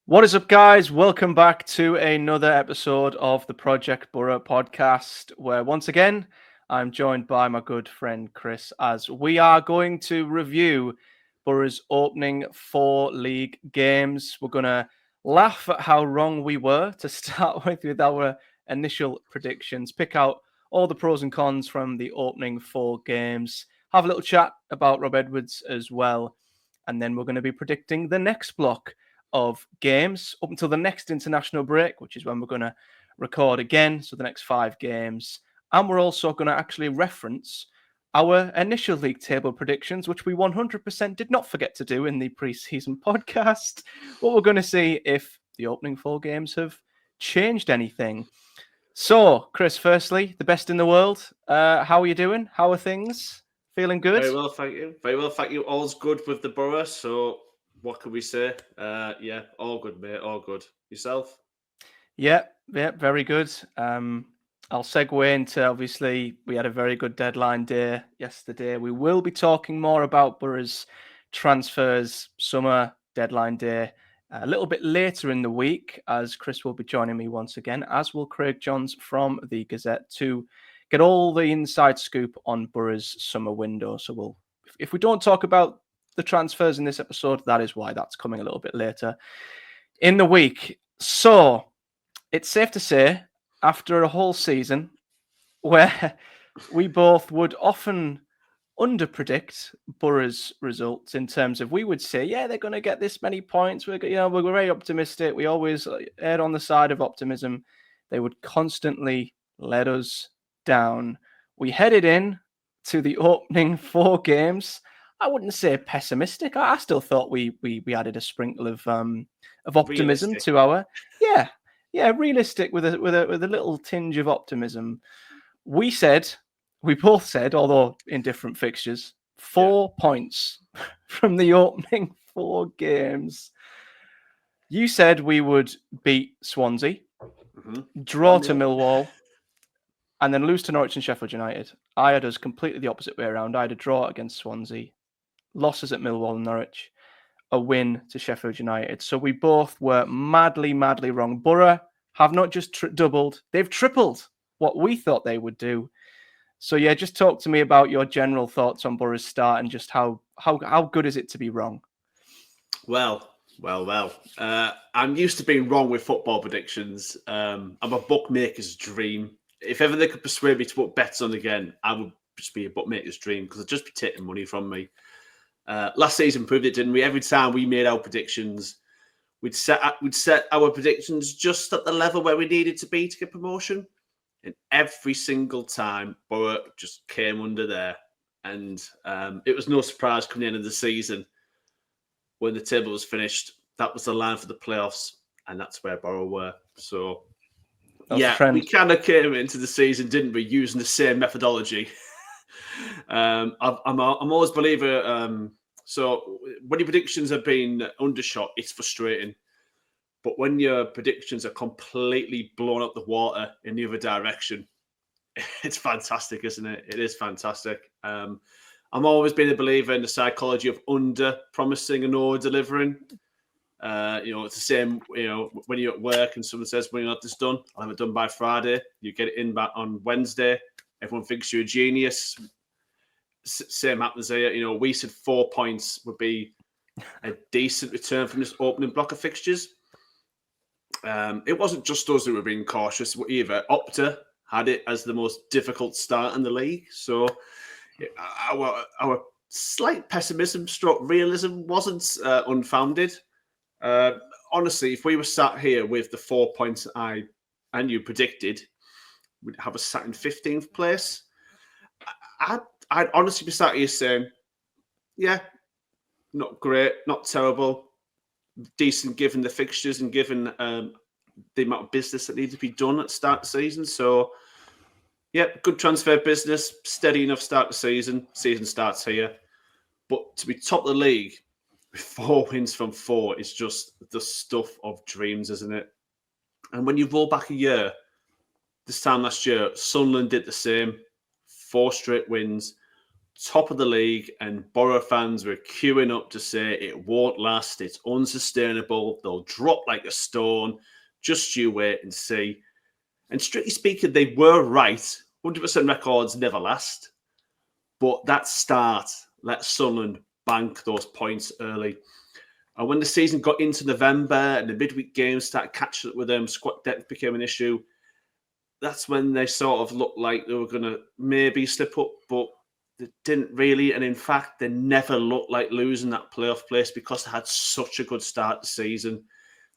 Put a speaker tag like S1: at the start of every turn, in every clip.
S1: What is up, guys? Welcome back to another episode of the Project Borough podcast, where once again I'm joined by my good friend Chris as we are going to review Borough's opening 4 league games. We're going to laugh at how wrong we were to start with our initial predictions, pick out all the pros and cons from the opening 4 games, have a little chat about Rob Edwards as well, and then we're going to be predicting the next block of games up until the next international break, which is when we're going to record again. So the next 5 games. And we're also going to actually reference our initial league table predictions, which we 100% did not forget to do in the preseason podcast. But we're going to see if the opening 4 games have changed anything. So, Chris, firstly, the best in the world. How are you doing? How are things? Feeling good?
S2: Very well, thank you. Very well, thank you. All's good with the Borough. So what can we say? Yeah, all good, mate. All good. Yourself?
S1: Yeah, very good. I'll segue into, obviously, we had a very good deadline day yesterday. We will be talking more about Borough's transfers, summer deadline day, a little bit later in the week, as Chris will be joining me once again, as will Craig Johns from the Gazette, to get all the inside scoop on Borough's summer window. So if we don't talk about the transfers in this episode, that is why that's coming a little bit later in the week. So it's safe to say, after a whole season where we both would often underpredict Borough's results in terms of, we would say, yeah, they're going to get this many points. We're very optimistic. We always err on the side of optimism. They would constantly let us down. We headed in to the opening 4 games. I wouldn't say pessimistic. I still thought we added a sprinkle of optimism
S2: Realistic.
S1: to our realistic with a little tinge of optimism. We both said, although in different fixtures, 4 points from the opening 4 games. You said we would beat Swansea, draw to Millwall, and then lose to Norwich and Sheffield United. I had us completely the opposite way around. I had a draw against Swansea, losses at Millwall and Norwich, a win to Sheffield United. So we both were madly, madly wrong. Borough have not just doubled, they've tripled what we thought they would do. So yeah, just talk to me about your general thoughts on Borough's start and just how good is it to be wrong?
S2: Well. I'm used to being wrong with football predictions. I'm a bookmaker's dream. If ever they could persuade me to put bets on again, I would just be a bookmaker's dream because they'd just be taking money from me. Last season proved it, didn't we? Every time we made our predictions, we'd set our predictions just at the level where we needed to be to get promotion. And every single time, Borough just came under there. And it was no surprise coming in the season when the table was finished. That was the line for the playoffs, and that's where Borough were. So, we kind of came into the season, didn't we, using the same methodology. I'm always a believer. So when your predictions have been undershot, it's frustrating. But when your predictions are completely blown up the water in the other direction, it's fantastic, isn't it? It is fantastic. I'm always been a believer in the psychology of under-promising and over-delivering. It's the same, when you're at work and someone says, when you're not this done, I'll have it done by Friday. You get it in back on Wednesday. Everyone thinks you're a genius. Same happens here. We said 4 points would be a decent return from this opening block of fixtures. It wasn't just us who were being cautious either. Opta had it as the most difficult start in the league. So our slight pessimism stroke realism wasn't unfounded. Honestly, if we were sat here with the 4 points I and you predicted, we'd have us sat in 15th place. I'd honestly be sat here saying, yeah, not great, not terrible, decent given the fixtures and given the amount of business that needs to be done at the start of the season. So, yeah, good transfer business, steady enough start to the season. Season starts here. But to be top of the league with 4 wins from 4 is just the stuff of dreams, isn't it? And when you roll back a year, this time last year, Sunderland did the same. 4 straight wins, top of the league, and Borough fans were queuing up to say it won't last, it's unsustainable, they'll drop like a stone, just you wait and see. And strictly speaking, they were right. 100% records never last. But that start let Sunderland bank those points early. And when the season got into November and the midweek games started catching up with them, squad depth became an issue. That's when they sort of looked like they were going to maybe slip up, but they didn't really. And in fact, they never looked like losing that playoff place because they had such a good start to the season.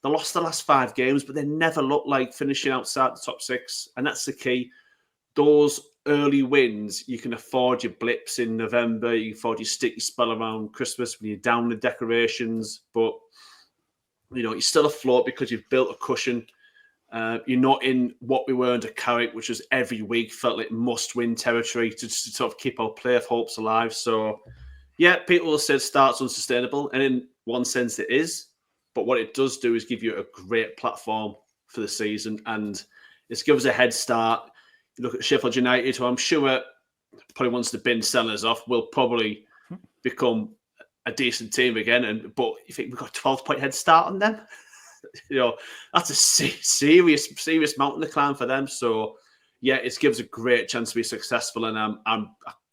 S2: They lost the last 5 games, but they never looked like finishing outside the top 6. And that's the key. Those early wins, you can afford your blips in November, you can afford your sticky spell around Christmas when you're down the decorations, but you're still afloat because you've built a cushion. You're not in what we were under Carrick, which was every week felt like must-win territory to sort of keep our playoff hopes alive. So, yeah, people have said start's unsustainable, and in one sense it is, but what it does do is give you a great platform for the season, and it's given us a head start. Look at Sheffield United, who I'm sure probably wants to bin sellers off, will probably become a decent team again. But you think we've got a 12-point head start on them? That's a serious mountain to climb for them. So, yeah, it gives a great chance to be successful, and I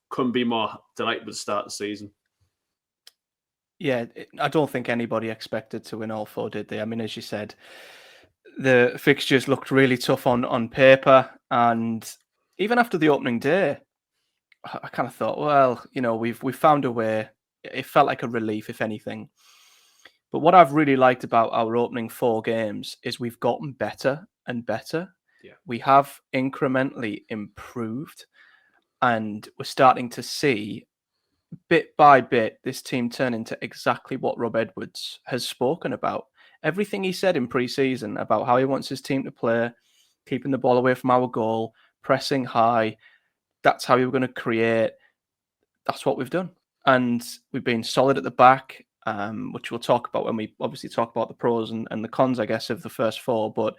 S2: couldn't be more delighted with the start of the season.
S1: Yeah, I don't think anybody expected to win all 4, did they? I mean, as you said, the fixtures looked really tough on paper, and even after the opening day, I kind of thought, well, we've found a way. It felt like a relief, if anything. But what I've really liked about our opening 4 games is we've gotten better and better.
S2: Yeah.
S1: We have incrementally improved, and we're starting to see bit by bit this team turn into exactly what Rob Edwards has spoken about. Everything he said in pre-season about how he wants his team to play, keeping the ball away from our goal, pressing high. That's how we were going to create. That's what we've done. And we've been solid at the back, which we'll talk about when we obviously talk about the pros and the cons, I guess, of the first 4. But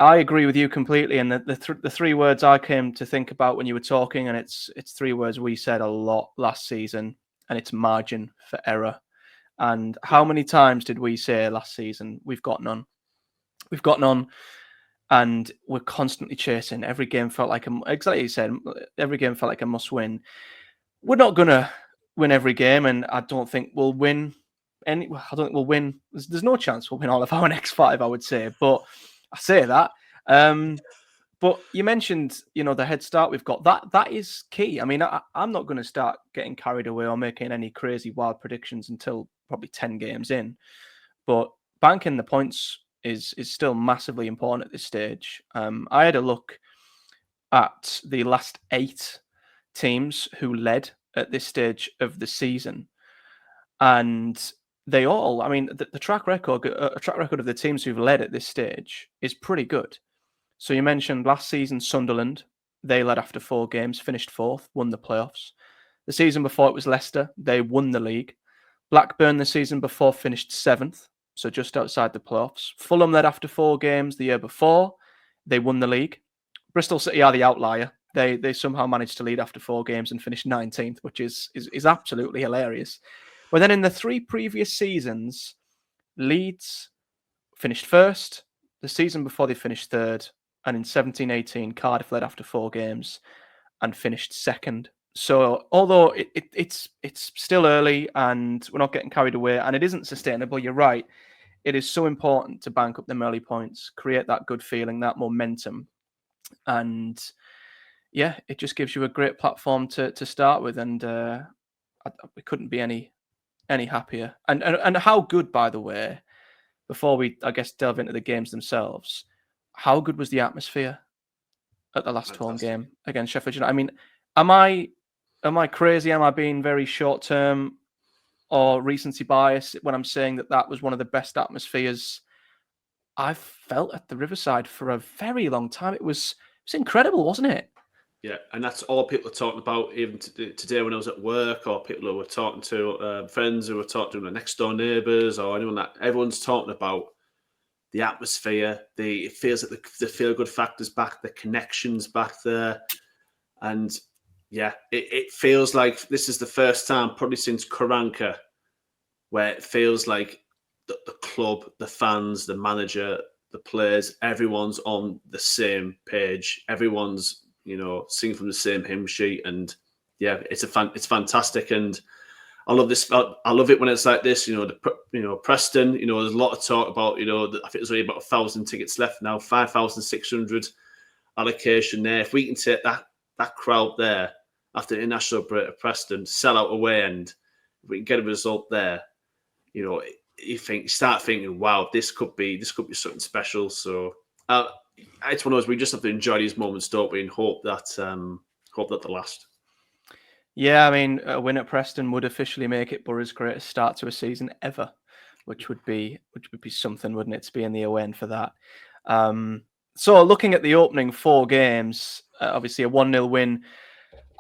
S1: I agree with you completely. And the 3 words I came to think about when you were talking, and it's 3 words we said a lot last season, and it's margin for error. And how many times did we say last season, we've got none? We've got none, and we're constantly chasing. Every game felt like exactly you said, every game felt like a must win. We're not going to win every game, and I don't think we'll win I don't think we'll win. There's no chance we'll win all of our next 5, I would say. But I say that. But you mentioned, the head start we've got. That is key. I mean, I'm not going to start getting carried away or making any crazy wild predictions until probably 10 games in. But banking the points is still massively important at this stage. I had a look at the last 8 teams who led at this stage of the season, and they all, I mean, the track record of the teams who've led at this stage is pretty good. So you mentioned last season Sunderland, they led after 4 games, finished 4th, won the playoffs. The season before it was Leicester, they won the league. Blackburn the season before finished 7th, so just outside the playoffs. Fulham led after 4 games the year before, they won the league. Bristol City are the outlier. They somehow managed to lead after 4 games and finish 19th, which is absolutely hilarious. But then in the 3 previous seasons, Leeds finished 1st. The season before they finished 3rd. And in 17-18, Cardiff led after 4 games and finished 2nd. So although it's still early and we're not getting carried away and it isn't sustainable, you're right. It is so important to bank up them early points, create that good feeling, that momentum. And yeah, it just gives you a great platform to start with. And we couldn't be any happier. And how good, by the way, before we, I guess, delve into the games themselves, how good was the atmosphere at the last home game against Sheffield United? I mean, am I crazy? Am I being very short term or recency bias when I'm saying that was one of the best atmospheres I've felt at the Riverside for a very long time? It was incredible, wasn't it?
S2: Yeah, and that's all people are talking about, even today when I was at work, or people who were talking to friends who were talking to their next door neighbours, or anyone that everyone's talking about the atmosphere. It feels like the feel good factor's back, the connections back there, and it feels like this is the first time, probably since Karanka, where it feels like the club, the fans, the manager, the players, everyone's on the same page. Everyone's, singing from the same hymn sheet. And yeah, it's fantastic. And I love this. I love it when it's like this. Preston. There's a lot of talk about. I think there's only about 1,000 tickets left now. 5,600 allocation there. If we can take that crowd there after the international break at Preston, sell out away end, if we can get a result there, you start thinking, wow, this could be something special. So it's one of those, we just have to enjoy these moments, don't we, and hope that they last.
S1: Yeah, I mean, a win at Preston would officially make it Borough's greatest start to a season ever, which would be something, wouldn't it, to be in the away end for that. So looking at the opening 4 games, obviously a 1-0 win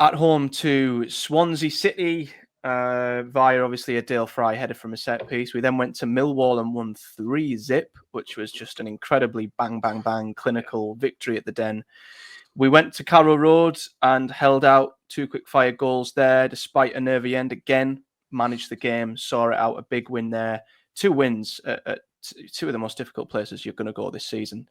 S1: at home to Swansea City via obviously a Dale Fry header from a set piece. We then went to Millwall and won 3-0, which was just an incredibly bang, bang, bang clinical victory at the Den. We went to Carrow Road and held out 2 quick-fire goals there, despite a nervy end. Again, managed the game, saw it out, a big win there. 2 wins at 2 of the most difficult places you're going to go this season.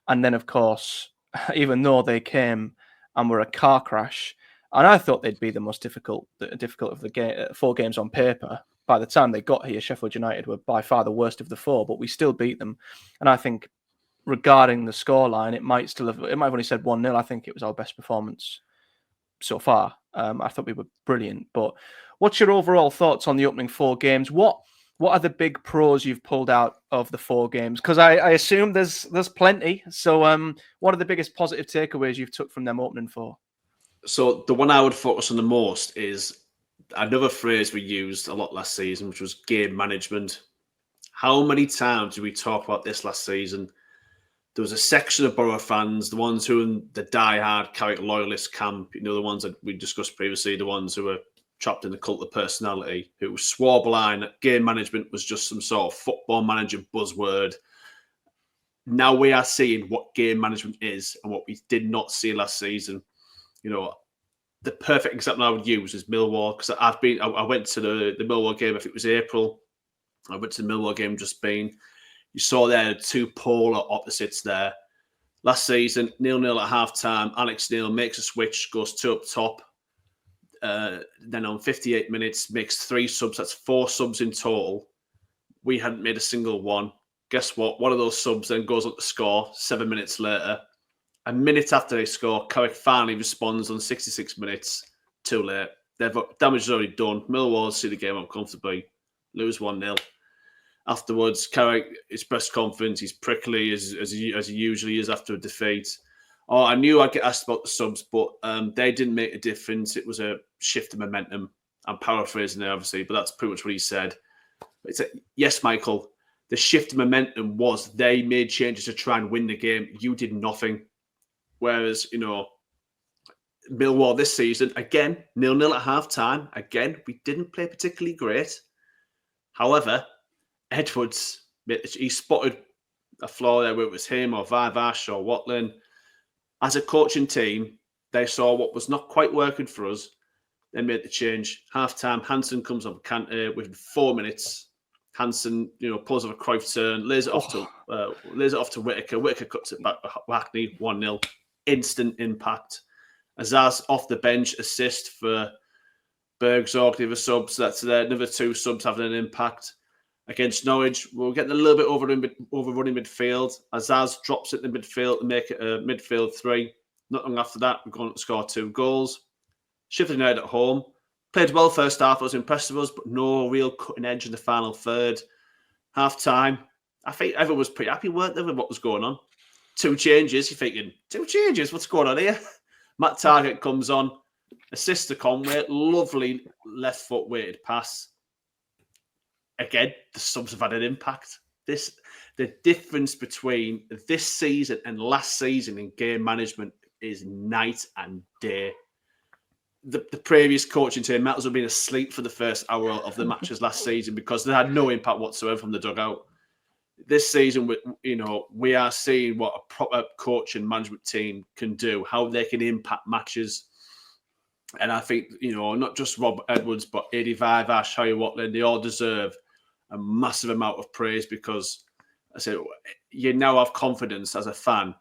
S1: And then, of course, even though they came and were a car crash, and I thought they'd be the most difficult of the 4 games on paper, by the time they got here, Sheffield United were by far the worst of the 4, but we still beat them. And I think, regarding the scoreline, it might have only said 1-0. I think it was our best performance so far. I thought we were brilliant. But what's your overall thoughts on the opening 4 games? What are the big pros you've pulled out of the 4 games? Because I assume there's plenty. So what are the biggest positive takeaways you've took from them opening 4?
S2: So the one I would focus on the most is another phrase we used a lot last season, which was game management. How many times did we talk about this last season? There was a section of Borough fans, the ones who in the die-hard Carrick loyalist camp, the ones that we discussed previously, the ones who were trapped in the cult of personality, who swore blind that game management was just some sort of football manager buzzword. Now we are seeing what game management is and what we did not see last season. The perfect example I would use is Millwall, because I went to the Millwall game, I think it was April. I went to the Millwall game just been. You saw there 2 polar opposites there. Last season, 0-0 at half-time. Alex Neil makes a switch, goes 2 up top. Then on 58 minutes, makes 3 subs. That's 4 subs in total. We hadn't made a single one. Guess what? One of those subs then goes up to score 7 minutes later. A minute after they score, Carrick finally responds on 66 minutes. Too late. Their damage is already done. Millwall see the game up comfortably. Lose 1-0. Afterwards, Carrick expressed confidence. He's prickly as he usually is after a defeat. Oh, I knew I'd get asked about the subs, but they didn't make a difference. It was a shift of momentum. I'm paraphrasing there, obviously, but that's pretty much what he said. Yes, Michael, the shift of momentum was they made changes to try and win the game. You did nothing. Whereas, Millwall this season, again, 0-0 at half-time. Again, we didn't play particularly great. However, Edwards, he spotted a flaw there, whether it was him or Varvash or Watling. As a coaching team, they saw what was not quite working for us. They made the change. Half-time, Hansen comes up Cantor within 4 minutes. Hansen, pulls off a Cruyff turn, lays it off to Whittaker. Whittaker cuts it back to Hackney, 1-0. Instant impact. Azaz off the bench, assist for Bergzorg, the other subs. That's there. Another 2 subs having an impact. Against Norwich, we're getting a little bit overrunning midfield. Azaz drops it in the midfield to make it a midfield 3. Not long after that, we're going to score 2 goals. Sheffield United at home. Played well first half. I was impressed with us, but no real cutting edge in the final third. Half time, I think everyone was pretty happy, weren't they, with what was going on? 2 changes. You're thinking, 2 changes? What's going on here? Matt Targett comes on. Assist to Conway. Lovely left foot weighted pass. Again, the subs have had an impact. The difference between this season and last season in game management is night and day. The previous coaching team might as well been asleep for the first hour of the matches last season because they had no impact whatsoever from the dugout. This season, we are seeing what a proper coach and management team can do, how they can impact matches. And I think, not just Rob Edwards, but 85, Ash, Harry Watling, they all deserve a massive amount of praise because I said you now have confidence as a fan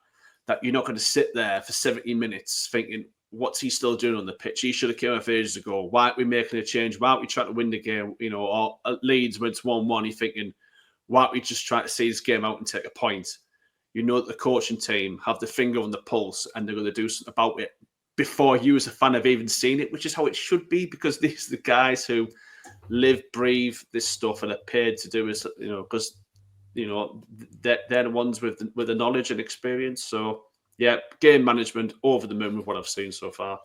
S2: that you're not going to sit there for 70 minutes thinking, what's he still doing on the pitch? He should have came off ages ago. Why aren't we making a change? Why aren't we trying to win the game? Or at Leeds when it's 1-1, you're thinking, why aren't we just trying to see this game out and take a point? You know that the coaching team have the finger on the pulse and they're going to do something about it before you as a fan have even seen it, which is how it should be, because these are the guys who live, breathe this stuff and are paid to do it, because they're the ones with the knowledge and experience. So yeah, game management over the moon with what I've seen so far.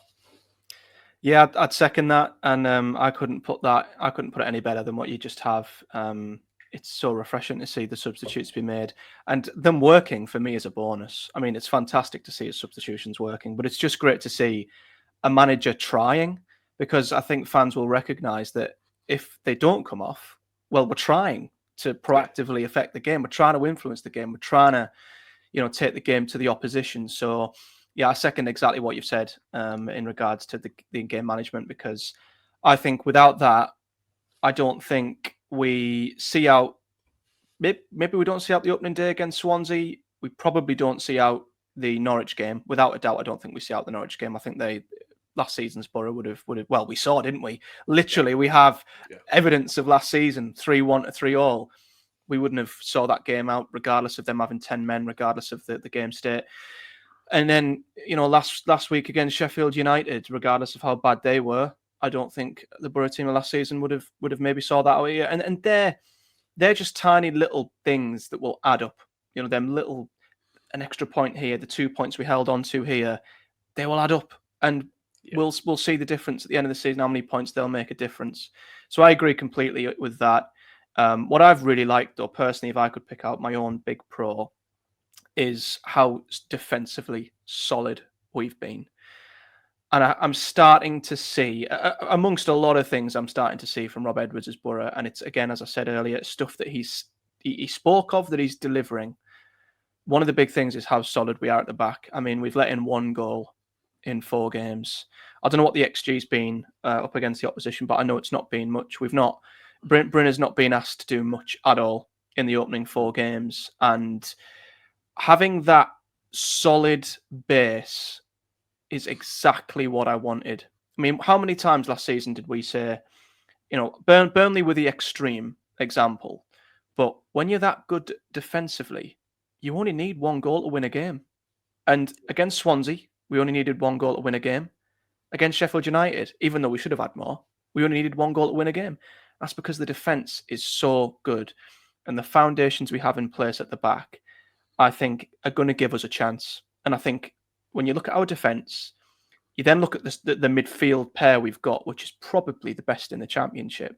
S1: Yeah, I'd second that, and I couldn't put it any better than what you just have. It's so refreshing to see the substitutes be made and them working. For me, is a bonus. I mean, it's fantastic to see his substitutions working, but it's just great to see a manager trying, because I think fans will recognise that if they don't come off, well, we're trying to proactively affect the game. We're trying to influence the game. We're trying to, take the game to the opposition. So, yeah, I second exactly what you've said in regards to the game management, because I think without that, I don't think we see out. Maybe we don't see out the opening day against Swansea. We probably don't see out the Norwich game. Without a doubt, I don't think we see out the Norwich game. I think last season's Borough would have. Well, we saw, didn't we? Literally, we have evidence of last season 3-1 to 3-3. We wouldn't have saw that game out, regardless of them having 10 men, regardless of the game state. And then, last week against Sheffield United, regardless of how bad they were, I don't think the Borough team of last season would have maybe saw that out here. And they're just tiny little things that will add up. Them little, an extra point here, the 2 points we held on to here, they will add up, and we'll see the difference at the end of the season. How many points they'll make a difference. So I agree completely with that. What I've really liked, though, personally, if I could pick out my own big pro, is how defensively solid we've been. And I'm starting to see, amongst a lot of things, I'm starting to see from Rob Edwards' Borough. And it's, again, as I said earlier, stuff that he spoke of that he's delivering. One of the big things is how solid we are at the back. I mean, we've let in 1 goal in 4 games. I don't know what the XG's been up against the opposition, but I know it's not been much. Brynner's not been asked to do much at all in the opening 4 games. And having that solid base is exactly what I wanted. I mean, how many times last season did we say, Burnley were the extreme example, but when you're that good defensively, you only need 1 goal to win a game. And against Swansea, we only needed 1 goal to win a game. Against Sheffield United, even though we should have had more, we only needed 1 goal to win a game. That's because the defence is so good, and the foundations we have in place at the back, I think, are going to give us a chance. And I think when you look at our defence, you then look at the midfield pair we've got, which is probably the best in the Championship.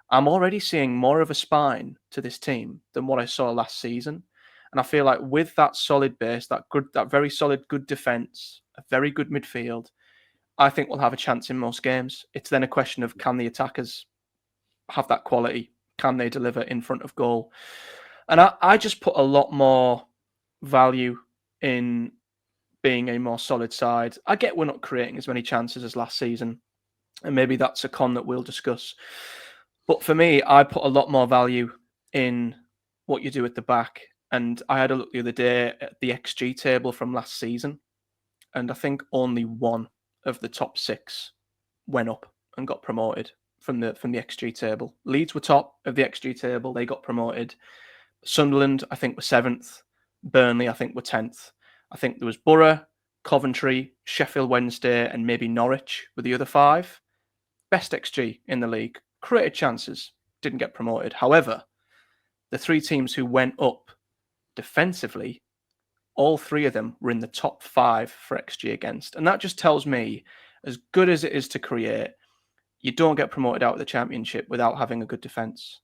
S1: I'm already seeing more of a spine to this team than what I saw last season. And I feel like with that solid base, that very solid, good defence, a very good midfield, I think we'll have a chance in most games. It's then a question of, can the attackers have that quality? Can they deliver in front of goal? And I just put a lot more value in being a more solid side. I get we're not creating as many chances as last season, and maybe that's a con that we'll discuss. But for me, I put a lot more value in what you do at the back. And I had a look the other day at the XG table from last season, and I think only 1 of the top 6 went up and got promoted from the XG table. Leeds were top of the XG table; they got promoted. Sunderland, I think, were 7th. Burnley, I think, were 10th. I think there was Borough, Coventry, Sheffield Wednesday, and maybe Norwich were the other 5. Best XG in the league. Created chances, didn't get promoted. However, the 3 teams who went up defensively, all 3 of them were in the top 5 for XG against. And that just tells me, as good as it is to create, you don't get promoted out of the Championship without having a good defence.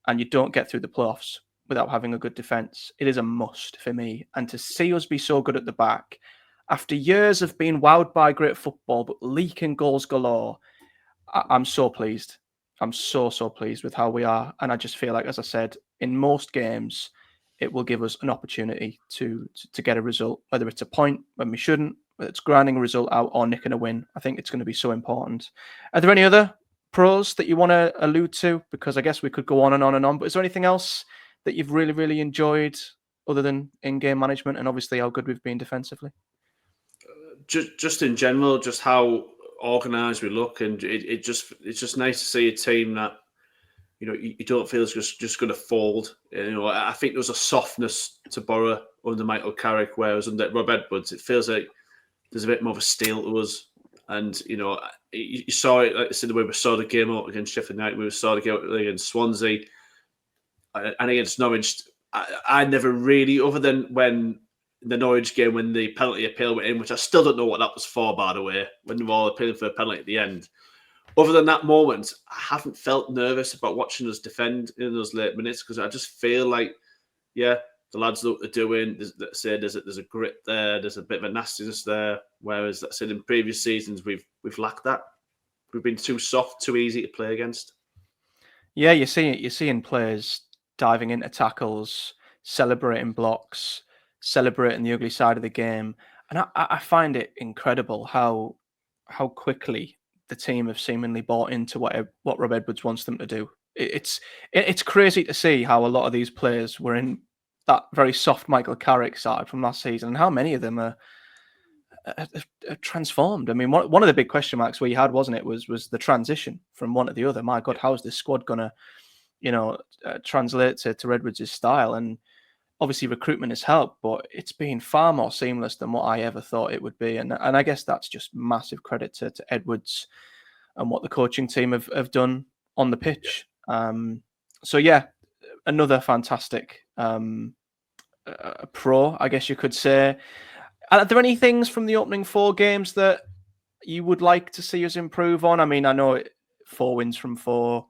S1: And you don't get through the playoffs without having a good defence. It is a must for me. And to see us be so good at the back, after years of being wowed by great football, but leaking goals galore, I'm so pleased. I'm so pleased with how we are. And I just feel like, as I said, in most games, it will give us an opportunity to get a result, whether it's a point when we shouldn't, whether it's grinding a result out or nicking a win. I think it's going to be so important. Are there any other pros that you want to allude to? Because I guess we could go on and on and on, but is there anything else that you've really, really enjoyed other than in-game management and obviously how good we've been defensively?
S2: Just in general, just how organised we look, and it's just nice to see a team that you don't feel is just going to fold. I think there was a softness to Borough under Michael Carrick, whereas under Rob Edwards, it feels like there's a bit more of a steel to us. And you saw it, like I said, the way we saw the game out against Sheffield United, we saw the game out against Swansea, and against Norwich. I never really, other than when the Norwich game, when the penalty appeal went in, which I still don't know what that was for, by the way, when they were all appealing for a penalty at the end. Other than that moment, I haven't felt nervous about watching us defend in those late minutes, because I just feel like, the lads know what they're doing. There's a grit there. There's a bit of a nastiness there. Whereas, like I said, in previous seasons, we've lacked that. We've been too soft, too easy to play against.
S1: Yeah, you're seeing players diving into tackles, celebrating blocks, celebrating the ugly side of the game, and I find it incredible how quickly the team have seemingly bought into what Rob Edwards wants them to do. It's crazy to see how a lot of these players were in that very soft Michael Carrick side from last season, and how many of them are transformed. I mean, one of the big question marks we had, wasn't it, was the transition from one to the other. My God, how is this squad gonna, translate to Edwards' style? And obviously recruitment has helped, but it's been far more seamless than what I ever thought it would be. And I guess that's just massive credit to Edwards and what the coaching team have done on the pitch. So yeah, another fantastic pro, I guess you could say. Are there any things from the opening 4 games that you would like to see us improve on? I mean, I know 4 wins from 4.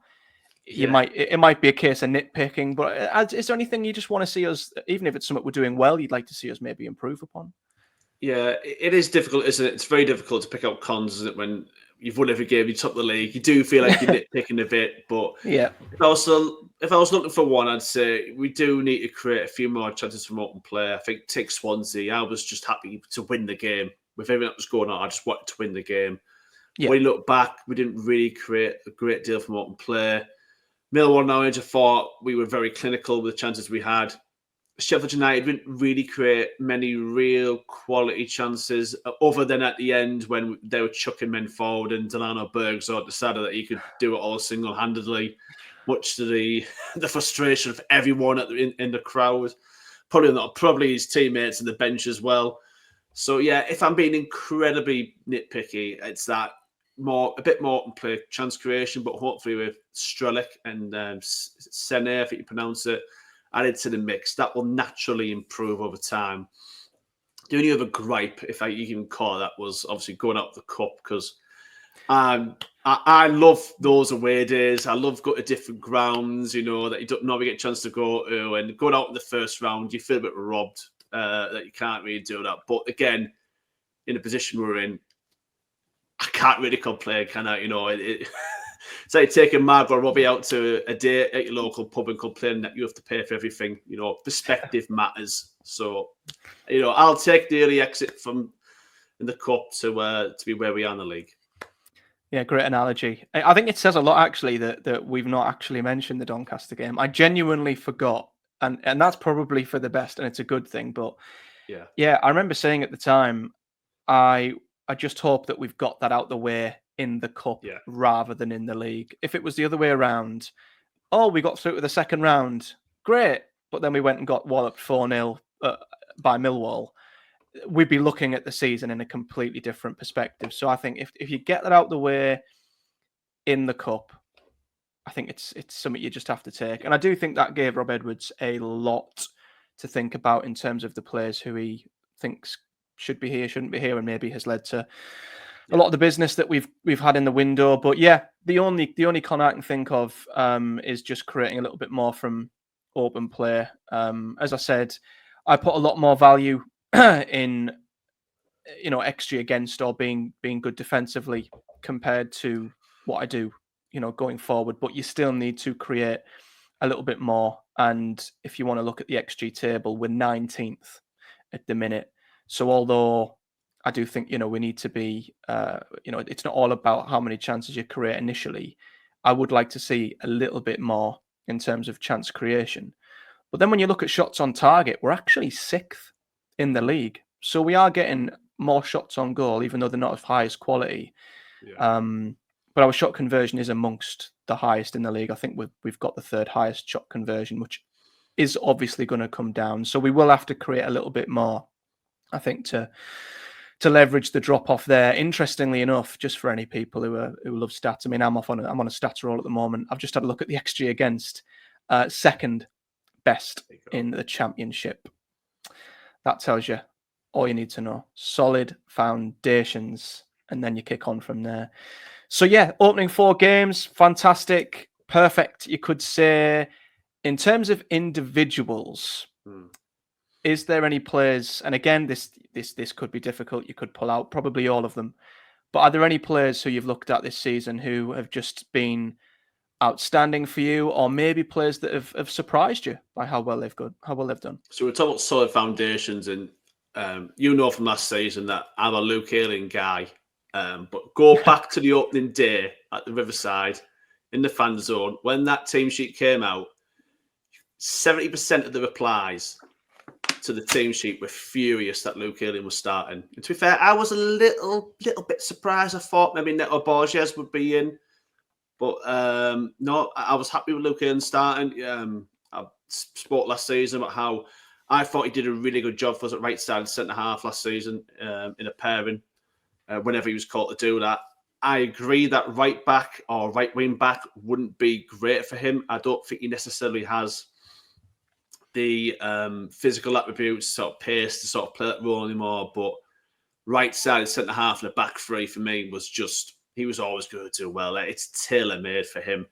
S1: It might be a case of nitpicking, but is there anything you just want to see us, even if it's something we're doing well, you'd like to see us maybe improve upon?
S2: Yeah, it is difficult, isn't it? It's very difficult to pick out cons, isn't it? When you've won every game, you top the league, you do feel like you're nitpicking a bit. But
S1: yeah,
S2: if I was looking for one, I'd say we do need to create a few more chances from open play. I think take Swansea. I was just happy to win the game. With everything that was going on, I just wanted to win the game.
S1: Yeah.
S2: When you look back, we didn't really create a great deal from open play. Millwall, Norwich, I thought we were very clinical with the chances we had. Sheffield United didn't really create many real quality chances, other than at the end when they were chucking men forward and Delano Bergzorg decided that he could do it all single-handedly, much to the frustration of everyone in the crowd. Probably his teammates in the bench as well. So yeah, if I'm being incredibly nitpicky, it's that a bit more open play chance creation, but hopefully with Strelic and Sene, I think you pronounce it, added to the mix, that will naturally improve over time. The only other gripe, if you can call it that, was obviously going out of the cup, because I love those away days. I love going to different grounds, that you don't normally get a chance to go to, and going out in the first round, you feel a bit robbed that you can't really do that. But again, in the position we're in, I can't really complain, can I? It's like taking Margot Robbie out to a day at your local pub and complaining that you have to pay for everything. Perspective matters. So, I'll take the early exit from in the cup to be where we are in the league.
S1: Yeah, great analogy. I think it says a lot, actually, that we've not actually mentioned the Doncaster game. I genuinely forgot, and that's probably for the best, and it's a good thing. But yeah, I remember saying at the time, I just hope that we've got that out the way in the cup rather than in the league. If it was the other way around, we got through to the second round, great, but then we went and got walloped 4-0 by Millwall, we'd be looking at the season in a completely different perspective. So I think if you get that out the way in the cup, I think it's something you just have to take. And I do think that gave Rob Edwards a lot to think about in terms of the players who he thinks should be here, shouldn't be here, and maybe has led to a lot of the business that we've had in the window. But yeah, the only con I can think of is just creating a little bit more from open play. As I said, I put a lot more value in XG against or being good defensively compared to what I do going forward. But you still need to create a little bit more. And if you want to look at the XG table, we're 19th at the minute. So although I do think, we need to be, it's not all about how many chances you create initially. I would like to see a little bit more in terms of chance creation. But then when you look at shots on target, we're actually sixth in the league. So we are getting more shots on goal, even though they're not of highest quality.
S2: Yeah.
S1: But our shot conversion is amongst the highest in the league. I think we've got the third highest shot conversion, which is obviously going to come down. So we will have to create a little bit more, I think, to leverage the drop off there. Interestingly enough, just for any people who love stats, I mean, I'm on a stats roll at the moment. I've just had a look at the XG against, second best in the championship. That tells you all you need to know. Solid foundations, and then you kick on from there. So yeah, opening 4 games, fantastic, perfect. You could say, in terms of individuals, is there any players? And again, this could be difficult. You could pull out probably all of them, but are there any players who you've looked at this season who have just been outstanding for you, or maybe players that have surprised you by how well they've done?
S2: So we're talking about solid foundations, and from last season that I'm a Luke Ayling guy. But go back to the opening day at the Riverside in the fan zone when that team sheet came out. 70% of the replies to the team sheet were furious that Luke Ayling was starting. And to be fair, I was a little bit surprised. I thought maybe Neto Borges would be in. But no, I was happy with Luke Ayling starting. I spoke last season about how I thought he did a really good job for us at right side and centre half last season in a pairing whenever he was called to do that. I agree that right back or right wing back wouldn't be great for him. I don't think he necessarily has the physical attributes, sort of pace to sort of play that role anymore. But right side centre half and the back three for me was just, he was always going to do well. It's tailor made for him.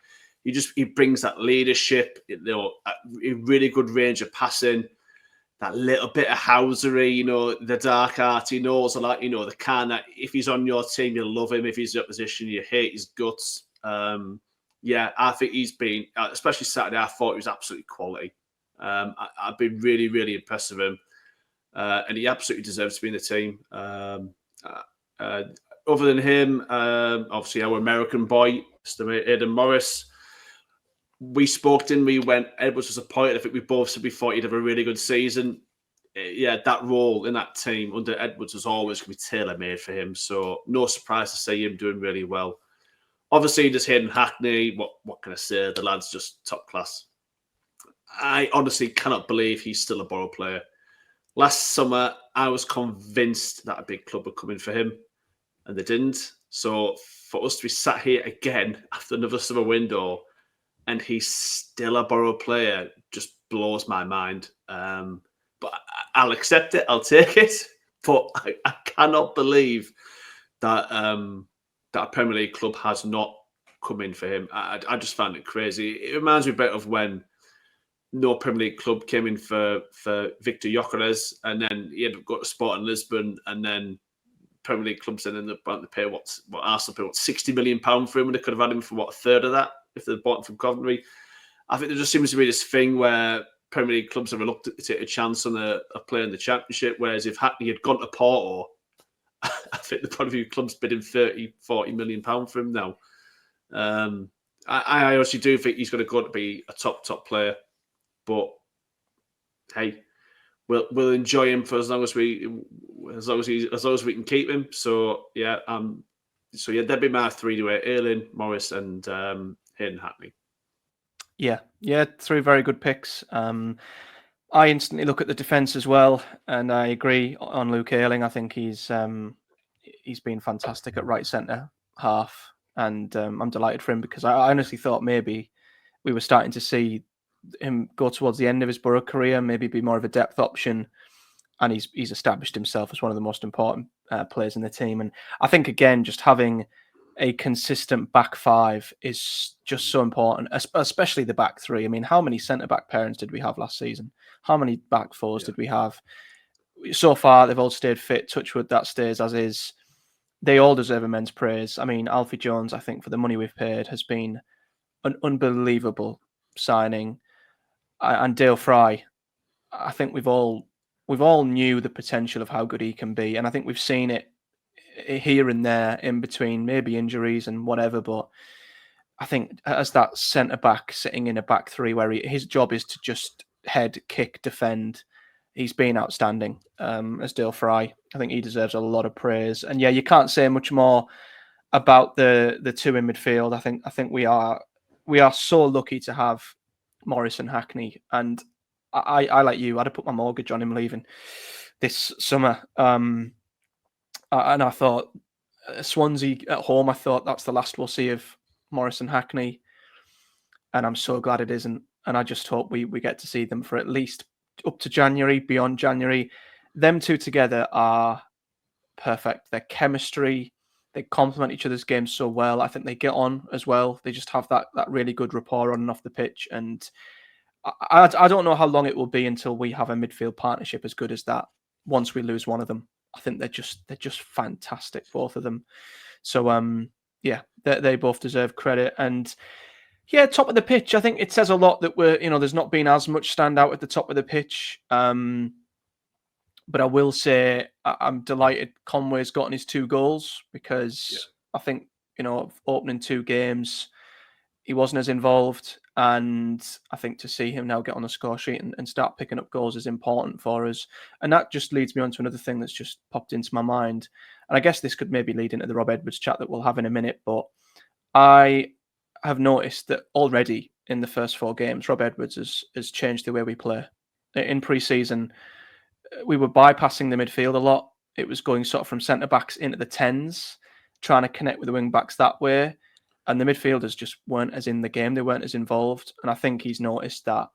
S2: He brings that leadership, a really good range of passing, that little bit of housery, the dark art. He knows a lot, the kind that if he's on your team, you'll love him. If he's in opposition, you hate his guts. I think he's been, especially Saturday, I thought he was absolutely quality. I've been really, really impressed with him. And he absolutely deserves to be in the team. Other than him, obviously our American boy, Mr. Aidan Morris, we spoke to him. We went, Edwards was appointed. I think we both said we thought he'd have a really good season. Yeah, that role in that team under Edwards was always going to be tailor-made for him. So no surprise to see him doing really well. Obviously, there's Hayden Hackney. What can I say? The lad's just top class. I honestly cannot believe he's still a Borough player. Last summer, I was convinced that a big club would come in for him, and they didn't. So for us to be sat here again after another summer window, and he's still a Borough player, just blows my mind. But I'll accept it. I'll take it. But I cannot believe that that a Premier League club has not come in for him. I just found it crazy. It reminds me a bit of when no Premier League club came in for Victor Gyökeres, and then he ended up going to Sporting Lisbon, and then Premier League clubs then ended up having to pay what Arsenal paid, £60 million for him, and they could have had him for a third of that if they'd bought him from Coventry. I think there just seems to be this thing where Premier League clubs are reluctant to take a chance on a player in the Championship, whereas if Hackney had gone to Porto, I think the Premier League clubs bidding £40 million for him now. I actually do think he's going to go to be a top player, but hey, we'll enjoy him for as long as we can keep him. So yeah, that'd be my three to it: Ayling, Morris, and Hayden Hackney.
S1: Yeah, 3 very good picks. I instantly look at the defence as well, and I agree on Luke Ayling. I think he's been fantastic at right centre half, and I'm delighted for him because I honestly thought maybe we were starting to see him go towards the end of his Borough career, maybe be more of a depth option, and he's established himself as one of the most important players in the team. And I think again, just having a consistent back 5 is just so important, especially the back 3. I mean, how many centre back pairings did we have last season? How many back 4s did we have? So far, they've all stayed fit. Touchwood, that stays as is. They all deserve immense praise. I mean, Alfie Jones, I think, for the money we've paid, has been an unbelievable signing. And Dale Fry, I think we've all we've all knew the potential of how good he can be, and I think we've seen it here and there in between maybe injuries and whatever. But I think as that centre back sitting in a back three where his job is to just head, kick, defend, he's been outstanding. As Dale Fry, I think he deserves a lot of praise. And yeah, you can't say much more about the two in midfield. I think we are so lucky to have Morris and Hackney. And I like you, I'd have put my mortgage on him leaving this summer. And I thought Swansea at home, I thought that's the last we'll see of Morris and Hackney. And I'm so glad it isn't. And I just hope we get to see them for at least up to January, beyond January. Them two together are perfect. Their chemistry, they complement each other's games so well. I think they get on as well. They just have that really good rapport on and off the pitch. And I don't know how long it will be until we have a midfield partnership as good as that. Once we lose one of them, I think they're just fantastic, both of them. So yeah, they both deserve credit. And yeah, top of the pitch, I think it says a lot that there's not been as much standout at the top of the pitch. But I will say I'm delighted Conway's gotten his 2 goals, because I think, opening 2 games, he wasn't as involved. And I think to see him now get on the score sheet and start picking up goals is important for us. And that just leads me on to another thing that's just popped into my mind. And I guess this could maybe lead into the Rob Edwards chat that we'll have in a minute. But I have noticed that already in the first 4 games, Rob Edwards has changed the way we play. In pre-season, we were bypassing the midfield a lot. It was going sort of from centre-backs into the 10s, trying to connect with the wing-backs that way. And the midfielders just weren't as in the game. They weren't as involved. And I think he's noticed that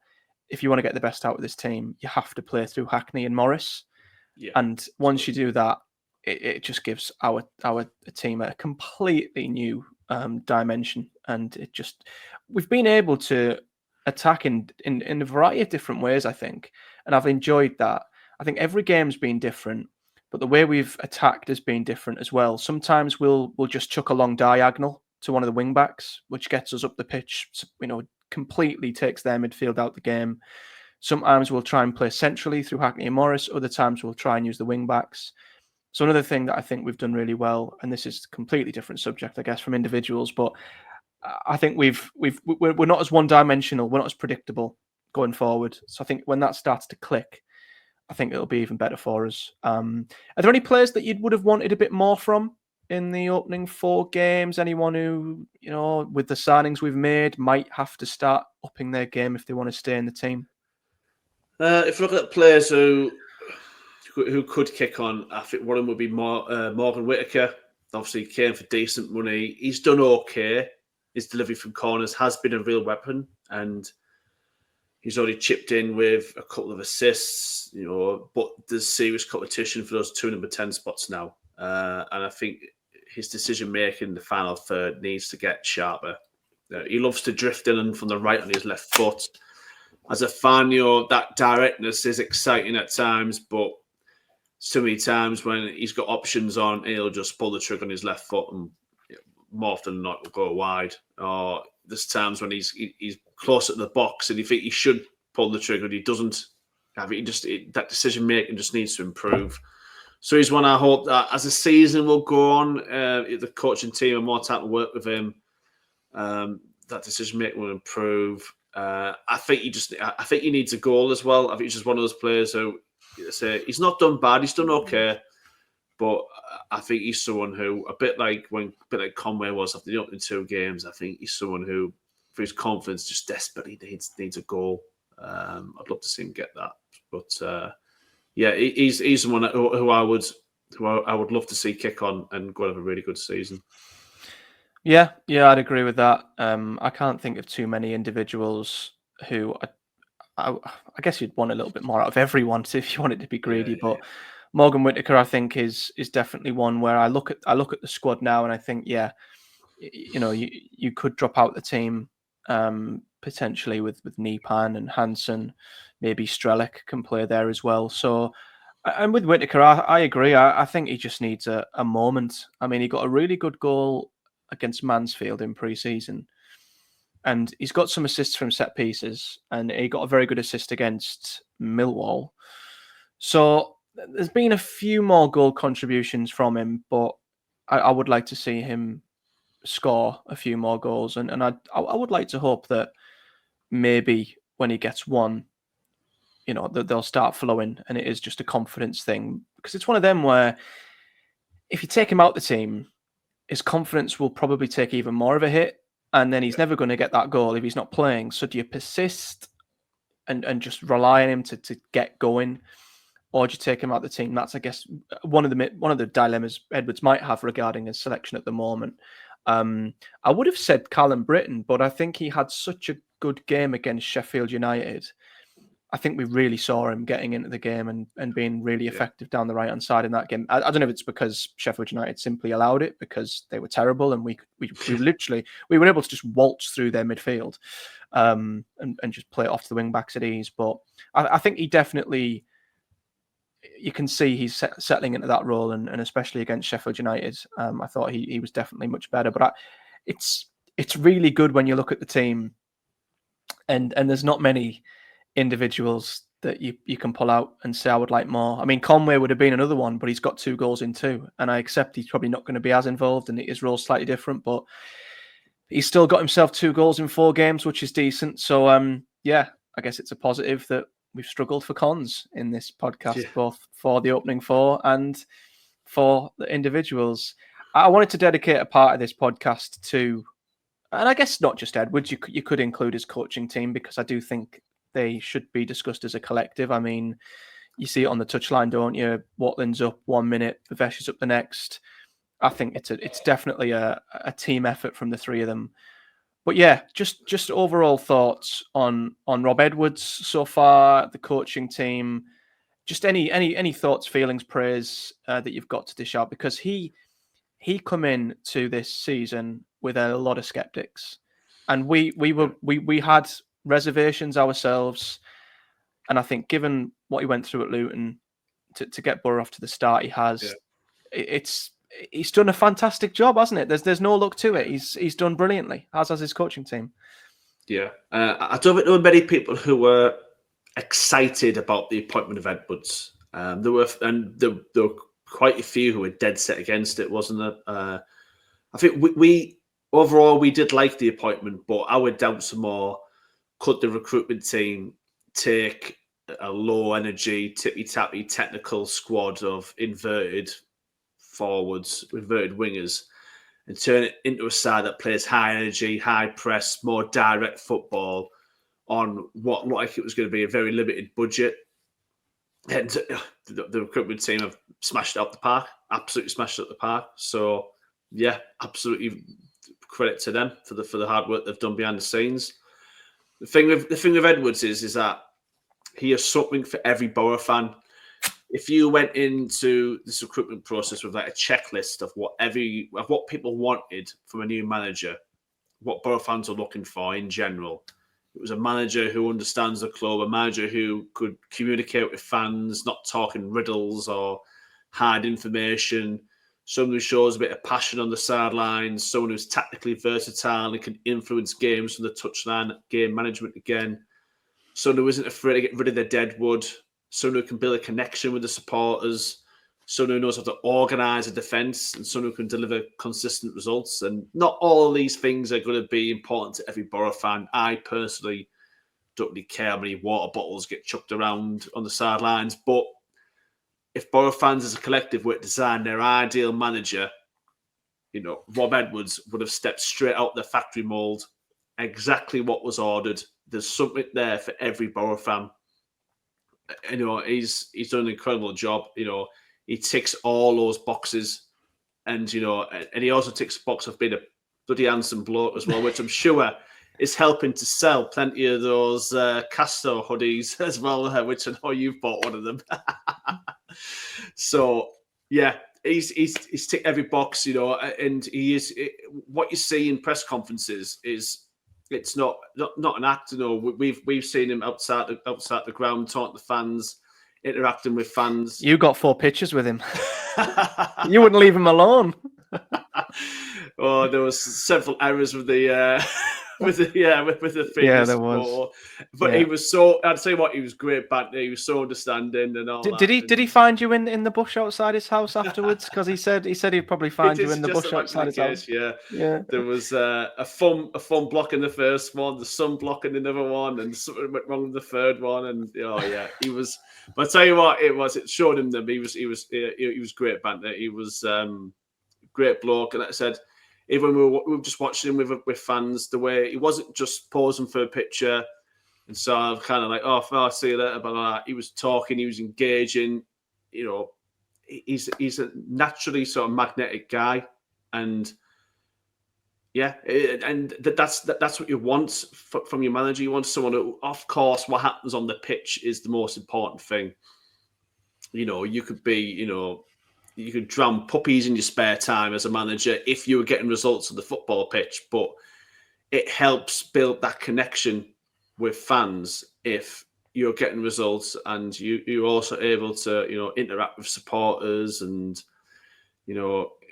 S1: if you want to get the best out of this team, you have to play through Hackney and Morris.
S2: Yeah.
S1: And once you do that, it just gives our team a completely new dimension. And we've been able to attack in a variety of different ways, I think. And I've enjoyed that. I think every game's been different, but the way we've attacked has been different as well. Sometimes we'll just chuck a long diagonal to one of the wing backs, which gets us up the pitch, completely takes their midfield out the game. Sometimes we'll try and play centrally through Hackney and Morris. Other times we'll try and use the wing backs. So another thing that I think we've done really well, and this is a completely different subject, I guess, from individuals, but I think we're not as one-dimensional, we're not as predictable going forward. So I think when that starts to click, I think it'll be even better for us. Are there any players that you would have wanted a bit more from in the opening 4 games? Anyone who, with the signings we've made, might have to start upping their game if they want to stay in the team?
S2: If you look at players who could kick on, I think one of them would be Morgan Whittaker. Obviously, he came for decent money. He's done okay. His delivery from corners has been a real weapon, and he's already chipped in with a couple of assists, but there's serious competition for those 2 number 10 spots now. And I think his decision-making in the final third needs to get sharper. He loves to drift in from the right on his left foot. As a fan, that directness is exciting at times, but so many times when he's got options on, he'll just pull the trigger on his left foot and more often than not will go wide. Or there's times when he's close at the box and you think he should pull the trigger and he doesn't. That decision making just needs to improve. So he's one I hope that as the season will go on, the coaching team are more time to work with him. That decision making will improve. I think he needs a goal as well. I think he's just one of those players who he's not done bad. He's done okay, but I think he's someone who a bit like Conway was after the opening 2 games. I think he's someone who, for his confidence, just desperately needs a goal. I'd love to see him get that, but yeah, he's someone who I would love to see kick on and go and have a really good season.
S1: Yeah, I'd agree with that. I can't think of too many individuals who I guess you'd want a little bit more out of everyone if you wanted to be greedy. But Morgan Whittaker, I think, is definitely one where I look at the squad now and I think, you could drop out the team potentially with Nipan and Hansen, maybe Strelic can play there as well. So, and with Whittaker, I agree. I think he just needs a moment. I mean, he got a really good goal against Mansfield in pre-season, and he's got some assists from set pieces, and he got a very good assist against Millwall. So there's been a few more goal contributions from him, but I would like to see him score a few more goals, and I would like to hope that maybe when he gets one, that they'll start flowing, and it is just a confidence thing, because it's one of them where if you take him out the team, his confidence will probably take even more of a hit, and then he's never going to get that goal if he's not playing. So do you persist and just rely on him to get going, or do you take him out the team? That's, I guess, one of the dilemmas Edwards might have regarding his selection at the moment. I would have said Callum Britton, but I think he had such a good game against Sheffield United. I think we really saw him getting into the game and being really effective down the right-hand side in that game. I don't know if it's because Sheffield United simply allowed it because they were terrible, and we were able to just waltz through their midfield and just play it off to the wing-backs at ease. But I think he definitely, you can see he's settling into that role, and especially against Sheffield United, I thought he was definitely much better. But it's really good when you look at the team, and there's not many individuals that you can pull out and say I would like more. I mean, Conway would have been another one, but he's got 2 goals in 2, and I accept he's probably not going to be as involved, and his role's slightly different, but he's still got himself 2 goals in 4 games, which is decent. So yeah, I guess it's a positive that we've struggled for cons in this podcast, both for the opening 4 and for the individuals. I wanted to dedicate a part of this podcast to, and I guess not just Edwards, you could include his coaching team, because I do think they should be discussed as a collective. I mean, you see it on the touchline, don't you? Watlin's up 1 minute, Vivesh is up the next. I think it's definitely a team effort from the 3 of them. But yeah, just overall thoughts on Rob Edwards so far, the coaching team. Just any thoughts, feelings, praise that you've got to dish out, because he come in to this season with a lot of skeptics, and we had reservations ourselves, and I think given what he went through at Luton to get Borough off to the start he has, he's done a fantastic job, hasn't it? There's no look to it. He's done brilliantly, as has his coaching team.
S2: Yeah, I don't think there were many people who were excited about the appointment of Edwards. There were quite a few who were dead set against it, wasn't there? I think we overall we did like the appointment, but our doubts are more: could the recruitment team take a low energy, tippy tappy technical squad of inverted forwards, inverted wingers, and turn it into a side that plays high energy, high press, more direct football on what looked like it was going to be a very limited budget? And the recruitment team have smashed it up the park, absolutely smashed it up the park. So yeah, absolutely credit to them for the hard work they've done behind the scenes. The thing with Edwards is that he has something for every Borough fan. If you went into this recruitment process with like a checklist of what people wanted from a new manager, what Borough fans are looking for in general, it was a manager who understands the club, a manager who could communicate with fans, not talking riddles or hard information, someone who shows a bit of passion on the sidelines, someone who's tactically versatile and can influence games from the touchline, game management again, someone who isn't afraid to get rid of their dead wood, someone who can build a connection with the supporters, someone who knows how to organise a defence, and someone who can deliver consistent results. And not all of these things are going to be important to every Borough fan. I personally don't really care how many water bottles get chucked around on the sidelines, but if Borough fans as a collective were to design their ideal manager, Rob Edwards would have stepped straight out the factory mould, exactly what was ordered. There's something there for every Borough fan. He's done an incredible job. He ticks all those boxes, and he also ticks the box of being a bloody handsome bloke as well, which I'm sure is helping to sell plenty of those Castor hoodies as well, which I know you've bought one of them. So yeah, he's ticked every box, and he is. What you see in press conferences is. It's not an act, We've seen him outside the ground, talking to fans, interacting with fans.
S1: You got 4 pictures with him. You wouldn't leave him alone.
S2: Oh, there was several errors with the with the
S1: Yeah,
S2: famous
S1: there was.
S2: photo. But
S1: Yeah.
S2: he was so, I'd say what, he was great banter. He was so understanding and all
S1: Did he
S2: that.
S1: did he find you in the bush outside his house afterwards? Because he said he'd probably
S2: He
S1: find
S2: did
S1: you in the
S2: suggest
S1: bush
S2: that might be
S1: outside
S2: the
S1: his house.
S2: case. Yeah,
S1: Yeah.
S2: there was a fun block in the first one, the sun block in another one, and something went wrong with the third one. And oh yeah, he was. But I tell you what, it showed him that he was great banter. He was great bloke, and like I said, even we were just watching him with fans, the way he wasn't just posing for a picture. And so I'm kind of like, oh, I'll see you later. But he was talking, he was engaging. You know, he's a naturally sort of magnetic guy, and yeah, and that's what you want from your manager. You want someone who, of course, what happens on the pitch is the most important thing. You know, you could be, you could drown puppies in your spare time as a manager if you were getting results on the football pitch, but it helps build that connection with fans if you're getting results and you're also able to interact with supporters and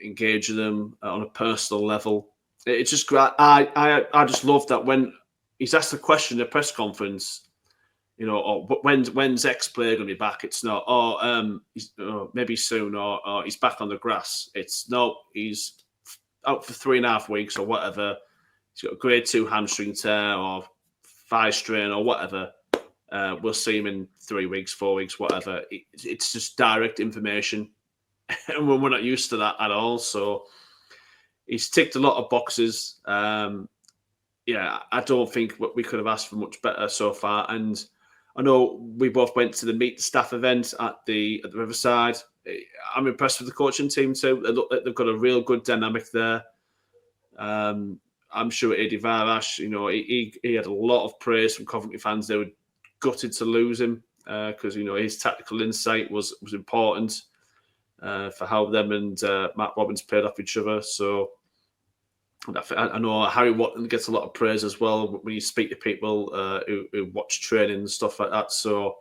S2: engage with them on a personal level. It's just great. I just love that when he's asked a question in a press conference, or when's X player going to be back? It's not he's maybe soon or he's back on the grass. It's no, he's out for 3.5 weeks or whatever. He's got a grade 2 hamstring tear or thigh strain or whatever. We'll see him in 3 weeks, 4 weeks, whatever. It's just direct information, and we're not used to that at all. So he's ticked a lot of boxes. Yeah, I don't think we could have asked for much better so far. And I know we both went to the meet staff event at the Riverside. I'm impressed with the coaching team too. They look like they've got a real good dynamic there. I'm sure Eddie Varash, he had a lot of praise from Coventry fans. They were gutted to lose him because his tactical insight was important for how them and Matt Robbins played off each other. So I know Harry Watton gets a lot of praise as well when you speak to people who watch training and stuff like that. So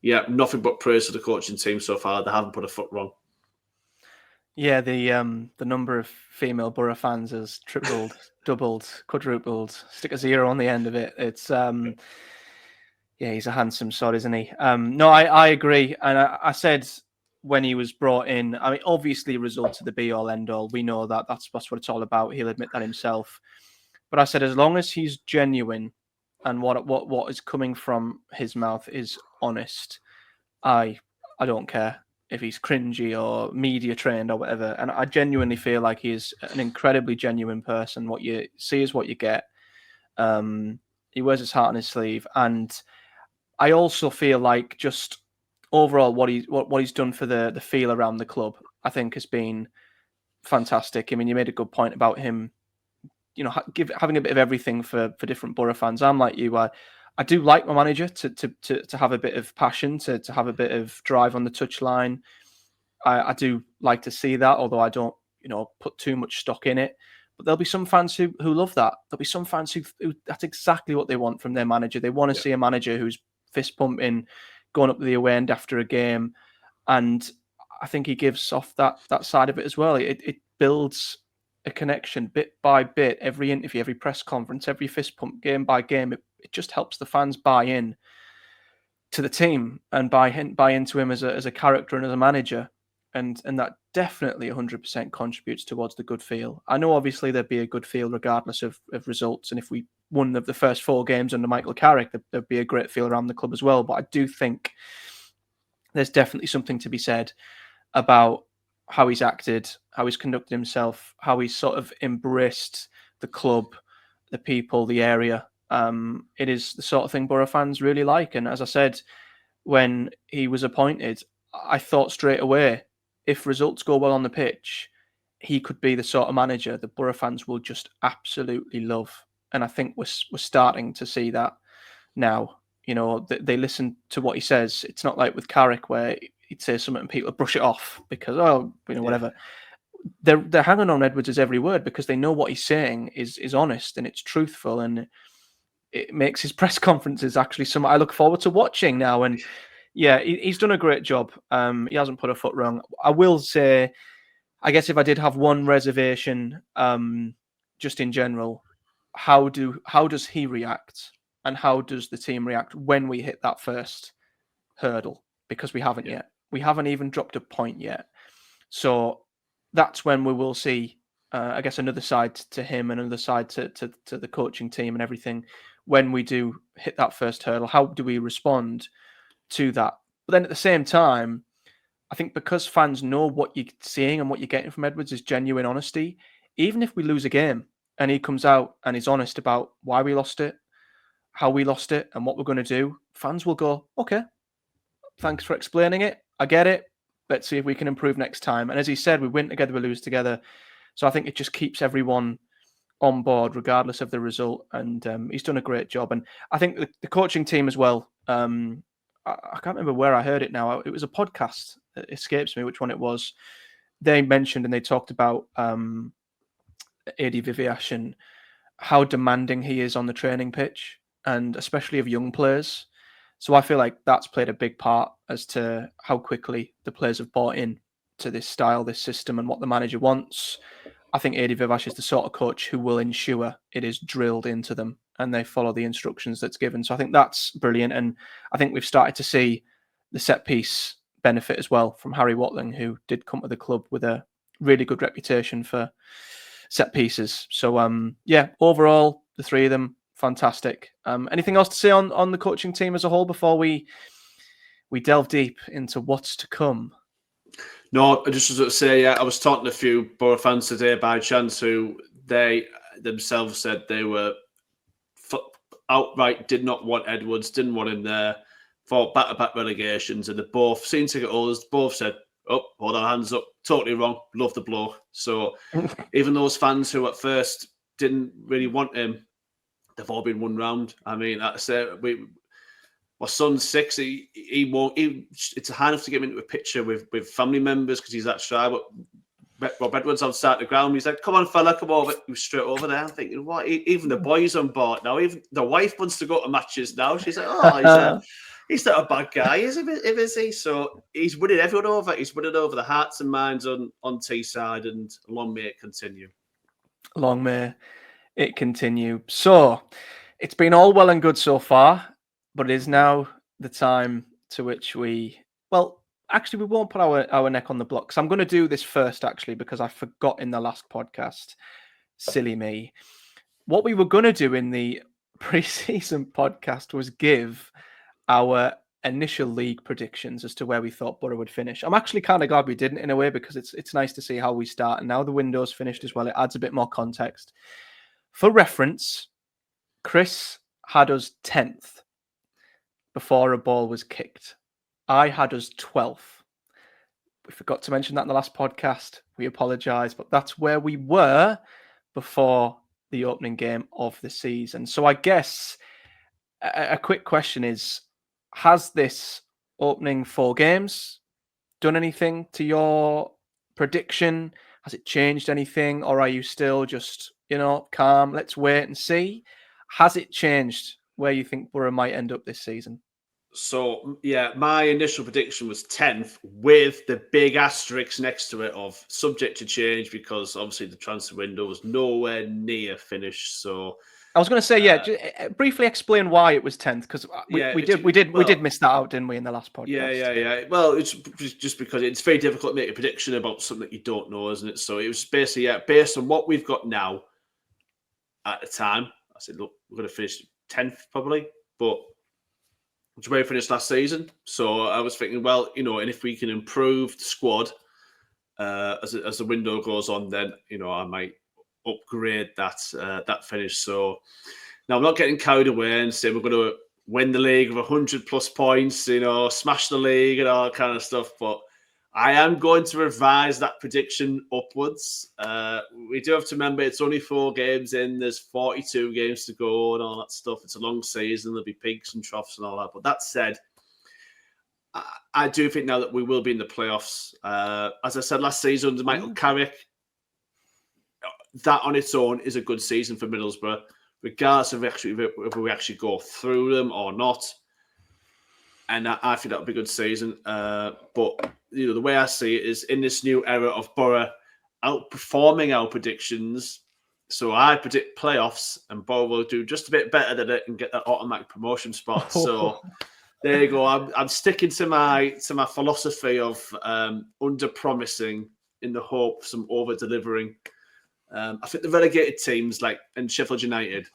S2: yeah, nothing but praise for the coaching team so far. They haven't put a foot wrong.
S1: Yeah, the number of female Borough fans has tripled, doubled, quadrupled. Stick a zero on the end of it. It's yeah, he's a handsome sod, isn't he? No, I agree, and I said when he was brought in, I mean, obviously results are the be all end all. We know that that's what it's all about. He'll admit that himself. But I said as long as he's genuine and what is coming from his mouth is honest, I don't care if he's cringy or media trained or whatever. And I genuinely feel like he's an incredibly genuine person. What you see is what you get. He wears his heart on his sleeve, and I also feel like just overall what he's done for the feel around the club, I think has been fantastic. I mean, you made a good point about him, having a bit of everything for different Borough fans. I'm like you. I do like my manager to have a bit of passion, to have a bit of drive on the touchline. I do like to see that, although I don't, put too much stock in it. But there'll be some fans who love that. There'll be some fans who that's exactly what they want from their manager. They want to see a manager who's fist pumping, going up to the away end after a game, and I think he gives off that side of it as well. It builds a connection bit by bit. Every interview, every press conference, every fist pump, game by game, it just helps the fans buy in to the team and buy into him as a character and as a manager, and that definitely 100% contributes towards the good feel. I know obviously there'd be a good feel regardless of results, and if we won the first 4 games under Michael Carrick, there'd be a great feel around the club as well. But I do think there's definitely something to be said about how he's acted, how he's conducted himself, how he's sort of embraced the club, the people, the area. It is the sort of thing Borough fans really like. And as I said, when he was appointed, I thought straight away, if results go well on the pitch, he could be the sort of manager the Borough fans will just absolutely love. And I think we're starting to see that now. They listen to what he says. It's not like with Carrick where he'd say something and people brush it off because, whatever. They're hanging on Edwards' every word because they know what he's saying is honest and it's truthful, and it makes his press conferences actually something I look forward to watching now. And yeah, he's done a great job. He hasn't put a foot wrong. I will say, I guess if I did have one reservation, just in general, how does he react, and how does the team react when we hit that first hurdle? Because we haven't yet. We haven't even dropped a point yet. So that's when we will see, I guess, another side to him and another side to the coaching team and everything. When we do hit that first hurdle, how do we respond to that? But then at the same time, I think because fans know what you're seeing and what you're getting from Edwards is genuine honesty, even if we lose a game and he comes out and is honest about why we lost it, how we lost it, and what we're going to do, fans will go, okay, thanks for explaining it. I get it. Let's see if we can improve next time. And as he said, we win together, we lose together. So I think it just keeps everyone on board, regardless of the result. And he's done a great job. And I think the coaching team as well. I can't remember where I heard it now. It was a podcast. It escapes me which one it was. They mentioned and they talked about Adi Viviash and how demanding he is on the training pitch, and especially of young players. So I feel like that's played a big part as to how quickly the players have bought in to this style, this system, and what the manager wants. I think Adi Viviash is the sort of coach who will ensure it is drilled into them and they follow the instructions that's given. So I think that's brilliant. And I think we've started to see the set piece benefit as well from Harry Watling, who did come to the club with a really good reputation for set pieces. So yeah, overall, the three of them, fantastic. Anything else to say on the coaching team as a whole before we delve deep into what's to come?
S2: No, I just was going to say, I was talking to a few Borough fans today by chance who they themselves said they were outright did not want Edwards, didn't want him there, fought back-to-back relegations, and they both seemed to get others, both said, oh, hold our hands up, totally wrong, love the bloke. So even those fans who at first didn't really want him, they've all been won round. I mean, I say my son's 6. He won't. It's hard enough to get him into a picture with family members because he's that shy. But Rob Edwards outside the ground, he's like, "Come on, fella, come over." He was straight over there. I'm thinking, what? Even the boys on board now. Even the wife wants to go to matches now. She's like, "Oh, he's not a bad guy, is he?" So he's winning everyone over. He's winning over the hearts and minds on Teesside, and long may it continue.
S1: Long may it continue. So it's been all well and good so far. But it is now the time to which we won't put our neck on the block. So I'm going to do this first, actually, because I forgot in the last podcast. Silly me. What we were going to do in the pre-season podcast was give our initial league predictions as to where we thought Borough would finish. I'm actually kind of glad we didn't, in a way, because it's nice to see how we start. And now the window's finished as well. It adds a bit more context. For reference, Chris had us 10th. Before a ball was kicked. I had us 12th. We forgot to mention that in the last podcast. We apologise, but that's where we were before the opening game of the season. So I guess a quick question is, has this opening 4 games done anything to your prediction? Has it changed anything? Or are you still just, calm? Let's wait and see. Has it changed where you think Borough might end up this season?
S2: So, yeah, my initial prediction was 10th with the big asterisk next to it of subject to change because obviously the transfer window was nowhere near finished. So
S1: I was going to say, briefly explain why it was 10th because we did miss that out, didn't we, in the last podcast?
S2: Yeah. Well, it's just because it's very difficult to make a prediction about something that you don't know, isn't it? So it was basically, based on what we've got now at the time, I said, look, we're going to finish 10th probably, but which way we finished last season. So I was thinking, well, and if we can improve the squad as the window goes on, then I might upgrade that finish. So now I'm not getting carried away and saying we're going to win the league with 100+ points, smash the league and all that kind of stuff. But I am going to revise that prediction upwards. We do have to remember it's only 4 games in. There's 42 games to go and all that stuff. It's a long season. There'll be peaks and troughs and all that. But that said, I do think now that we will be in the playoffs. As I said last season under Michael Carrick, that on its own is a good season for Middlesbrough, regardless of if we actually go through them or not. And I think that'll be a good season. But the way I see it is in this new era of Borough outperforming our predictions, So I predict playoffs, and Borough will do just a bit better than it and get that automatic promotion spot. So there you go. I'm sticking to my philosophy of under promising in the hope of some over delivering. I think the relegated teams like and Sheffield United,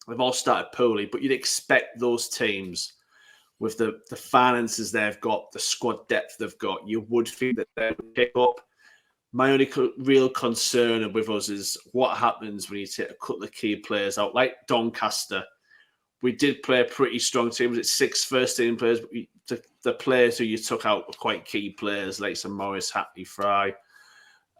S2: they've all started poorly, but you'd expect those teams with the finances they've got, the squad depth they've got, you would think that they would pick up. My only real concern with us is what happens when you take a couple of key players out, like Doncaster. We did play a pretty strong team. Was it 6 first-team players? But the players who you took out were quite key players, like some Morris, Hackney, Fry.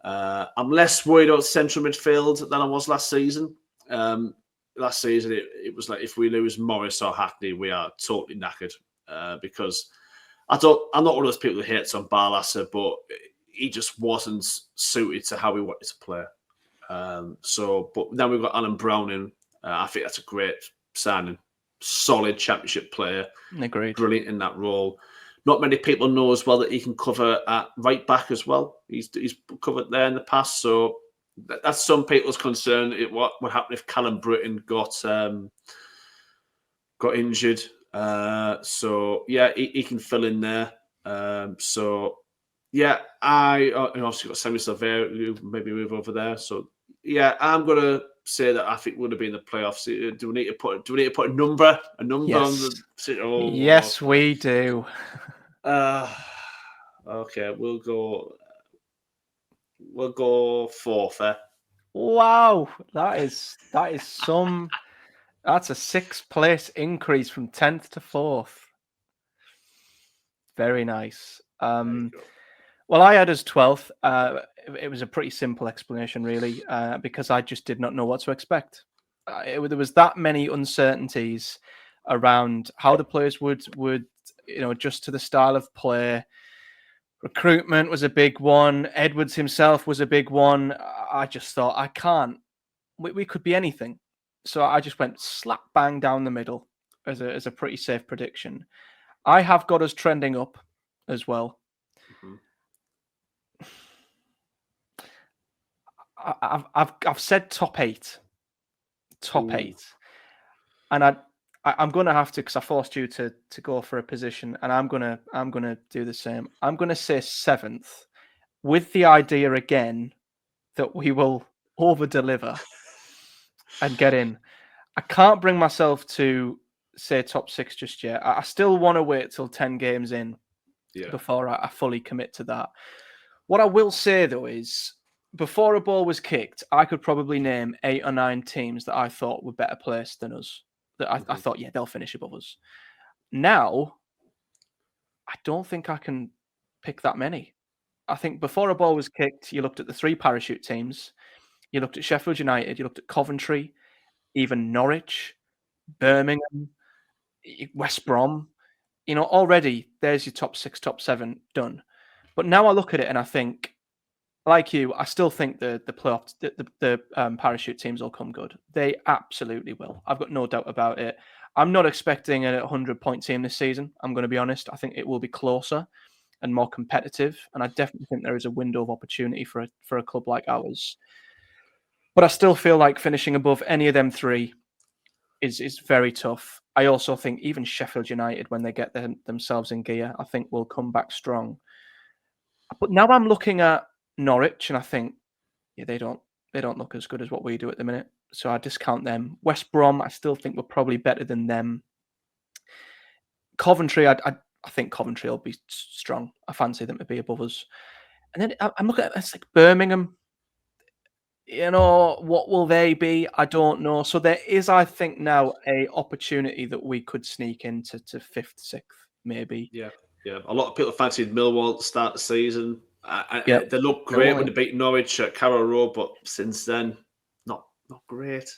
S2: I'm less worried about central midfield than I was last season. Last season, it was like if we lose Morris or Hackney, we are totally knackered because I'm not one of those people who hates on Barlasser, but he just wasn't suited to how we wanted to play. But then we've got Alan Brown in. I think that's a great signing. Solid championship player.
S1: Agreed.
S2: Brilliant in that role. Not many people know as well that he can cover at right back as well. He's covered there in the past, so that's some people's concern. What would happen if Callum Britton got injured? So yeah, he can fill in there. So yeah, I obviously got Sammy Silver who maybe move over there. So yeah, I'm gonna say that I think we'll be in the playoffs. Do we need to put a number
S1: Yes.
S2: on the? Oh,
S1: Yes, we do.
S2: Okay, we'll go fourth.
S1: Wow, that's some. That's a 6th-place increase from 10th to 4th. Very nice. Well, I had as 12th. It was a pretty simple explanation, really, because I just did not know what to expect. There was that many uncertainties around how the players would adjust to the style of play. Recruitment was a big one. Edwards himself was a big one. I just thought we could be anything. So I just went slap bang down the middle as a pretty safe prediction. I have got us trending up as well. I've said top 8, and I'm gonna have to because I forced you to go for a position, and I'm gonna do the same. I'm gonna say 7th, with the idea again that we will over deliver and get in. I can't bring myself to say top 6 just yet. I still want to wait till 10 games in before I fully commit to that. What I will say though is, before a ball was kicked, I could probably name 8 or 9 teams that I thought were better placed than us. That I thought, yeah, they'll finish above us. Now, I don't think I can pick that many. I think before a ball was kicked, you looked at the 3 parachute teams. You looked at Sheffield United. You looked at Coventry, even Norwich, Birmingham, West Brom. Already there's your top 6, top 7 done. But now I look at it and I think, like you, I still think the playoff, the parachute teams will come good. They absolutely will. I've got no doubt about it. I'm not expecting a 100-point team this season. I'm going to be honest. I think it will be closer and more competitive, and I definitely think there is a window of opportunity for a club like ours. But I still feel like finishing above any of them 3 is very tough. I also think even Sheffield United, when they get themselves in gear, I think will come back strong. But now I'm looking at Norwich, and I think, yeah, they don't look as good as what we do at the minute. So I discount them. West Brom, I still think we're probably better than them. Coventry, I think Coventry will be strong. I fancy them to be above us. And then I'm looking at it's like Birmingham. What will they be? I don't know. So there is, I think, now a opportunity that we could sneak into 5th, 6th, maybe.
S2: Yeah. A lot of people fancied Millwall at the start of the season. They looked great when they beat Norwich at Carrow Road, but since then, not great.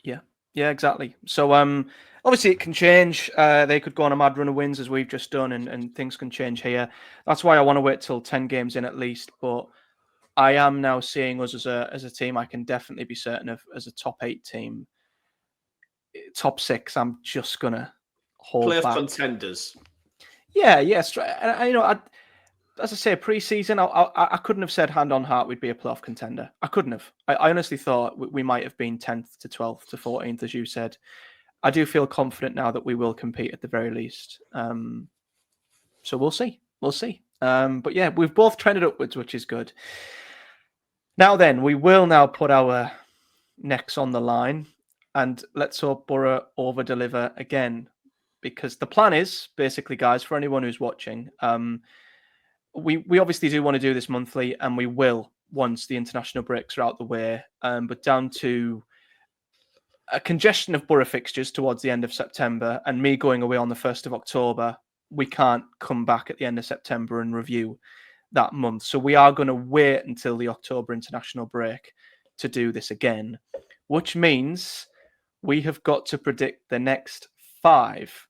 S1: Yeah, exactly. So obviously it can change. They could go on a mad run of wins as we've just done, and things can change here. That's why I want to wait till 10 games in at least. But I am now seeing us as a team I can definitely be certain of as a top 8 team. Top 6, I'm just gonna hold
S2: playoff
S1: back.
S2: Contenders.
S1: Yeah, yes. And as I say, pre-season, I couldn't have said hand on heart we'd be a playoff contender. I couldn't have. I honestly thought we might have been 10th to 12th to 14th, as you said. I do feel confident now that we will compete at the very least. So we'll see. We'll see. But yeah, we've both trended upwards, which is good. Now then, we will now put our necks on the line, and let's hope Borough over-deliver again, because the plan is basically, guys, for anyone who's watching, we obviously do want to do this monthly, and we will once the international breaks are out the way. But down to a congestion of Borough fixtures towards the end of September, and me going away on the 1st of October, we can't come back at the end of September and review that month. So we are going to wait until the October international break to do this again, which means we have got to predict the next 5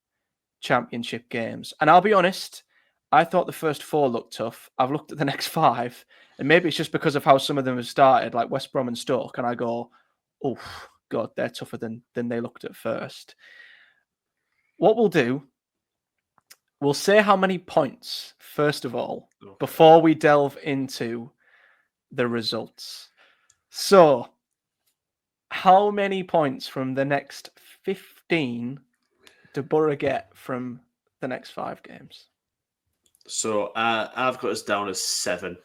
S1: championship games. And I'll be honest, I thought the first 4 looked tough. I've looked at the next 5, and maybe it's just because of how some of them have started, like West Brom and Stoke, and I go, oh, God, they're tougher than they looked at first. What we'll do, we'll say how many points, first of all, before we delve into the results. So, how many points from the next 15 do Borough get from the next 5 games?
S2: So, I've got us down as 7.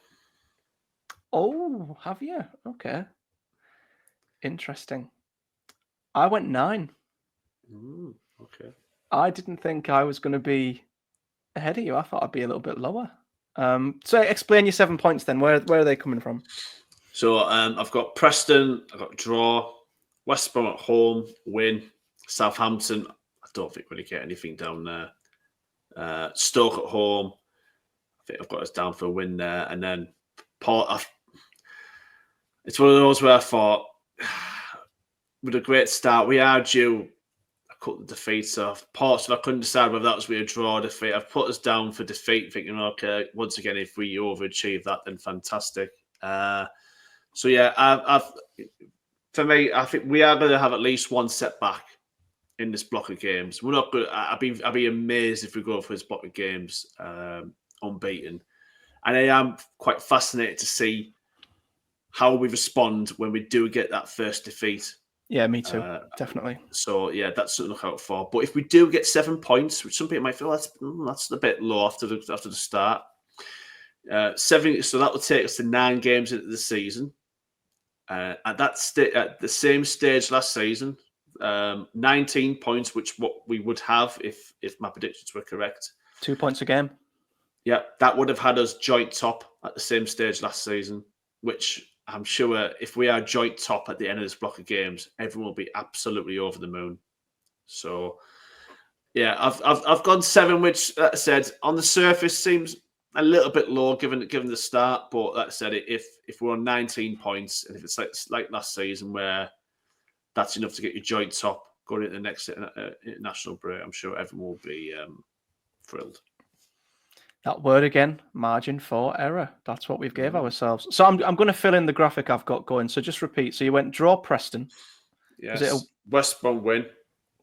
S1: Oh, have you? Okay. Interesting. I went 9.
S2: Okay.
S1: I didn't think I was going to be ahead of you. I thought I'd be a little bit lower. So explain your 7 points then. Where are they coming from?
S2: So I've got Preston, I've got draw, West Brom at home, win, Southampton, I don't think we're going to get anything down there. Stoke at home, I think I've got us down for a win there. And then it's one of those where I thought, with a great start, we are due a couple of defeats off. Portsmouth, I couldn't decide whether that was a draw or defeat. I've put us down for defeat, thinking, okay, once again, if we overachieve that, then fantastic. So yeah, for me, I think we are going to have at least one setback in this block of games. We're not good. I'd be amazed if we go for this block of games unbeaten, and I am quite fascinated to see how we respond when we do get that first defeat.
S1: Yeah, me too. Definitely.
S2: So yeah, that's something to look out for. But if we do get 7 points, which some people might feel that's a bit low after the start. 7, so that will take us to 9 games into the season. At the same stage last season, 19 points, which what we would have if my predictions were correct.
S1: 2 points a game.
S2: Yeah, that would have had us joint top at the same stage last season, which I'm sure if we are joint top at the end of this block of games, everyone will be absolutely over the moon. So, yeah, I've gone 7, which, like I said, on the surface seems a little bit low given the start. But like I said, if we're on 19 points, and if it's like last season where that's enough to get you joint top going into the next international break, I'm sure everyone will be thrilled.
S1: That word again, margin for error. That's what we've gave ourselves. So I'm going to fill in the graphic I've got going. So just repeat. So you went draw Preston.
S2: Yes. Was it West Brom win?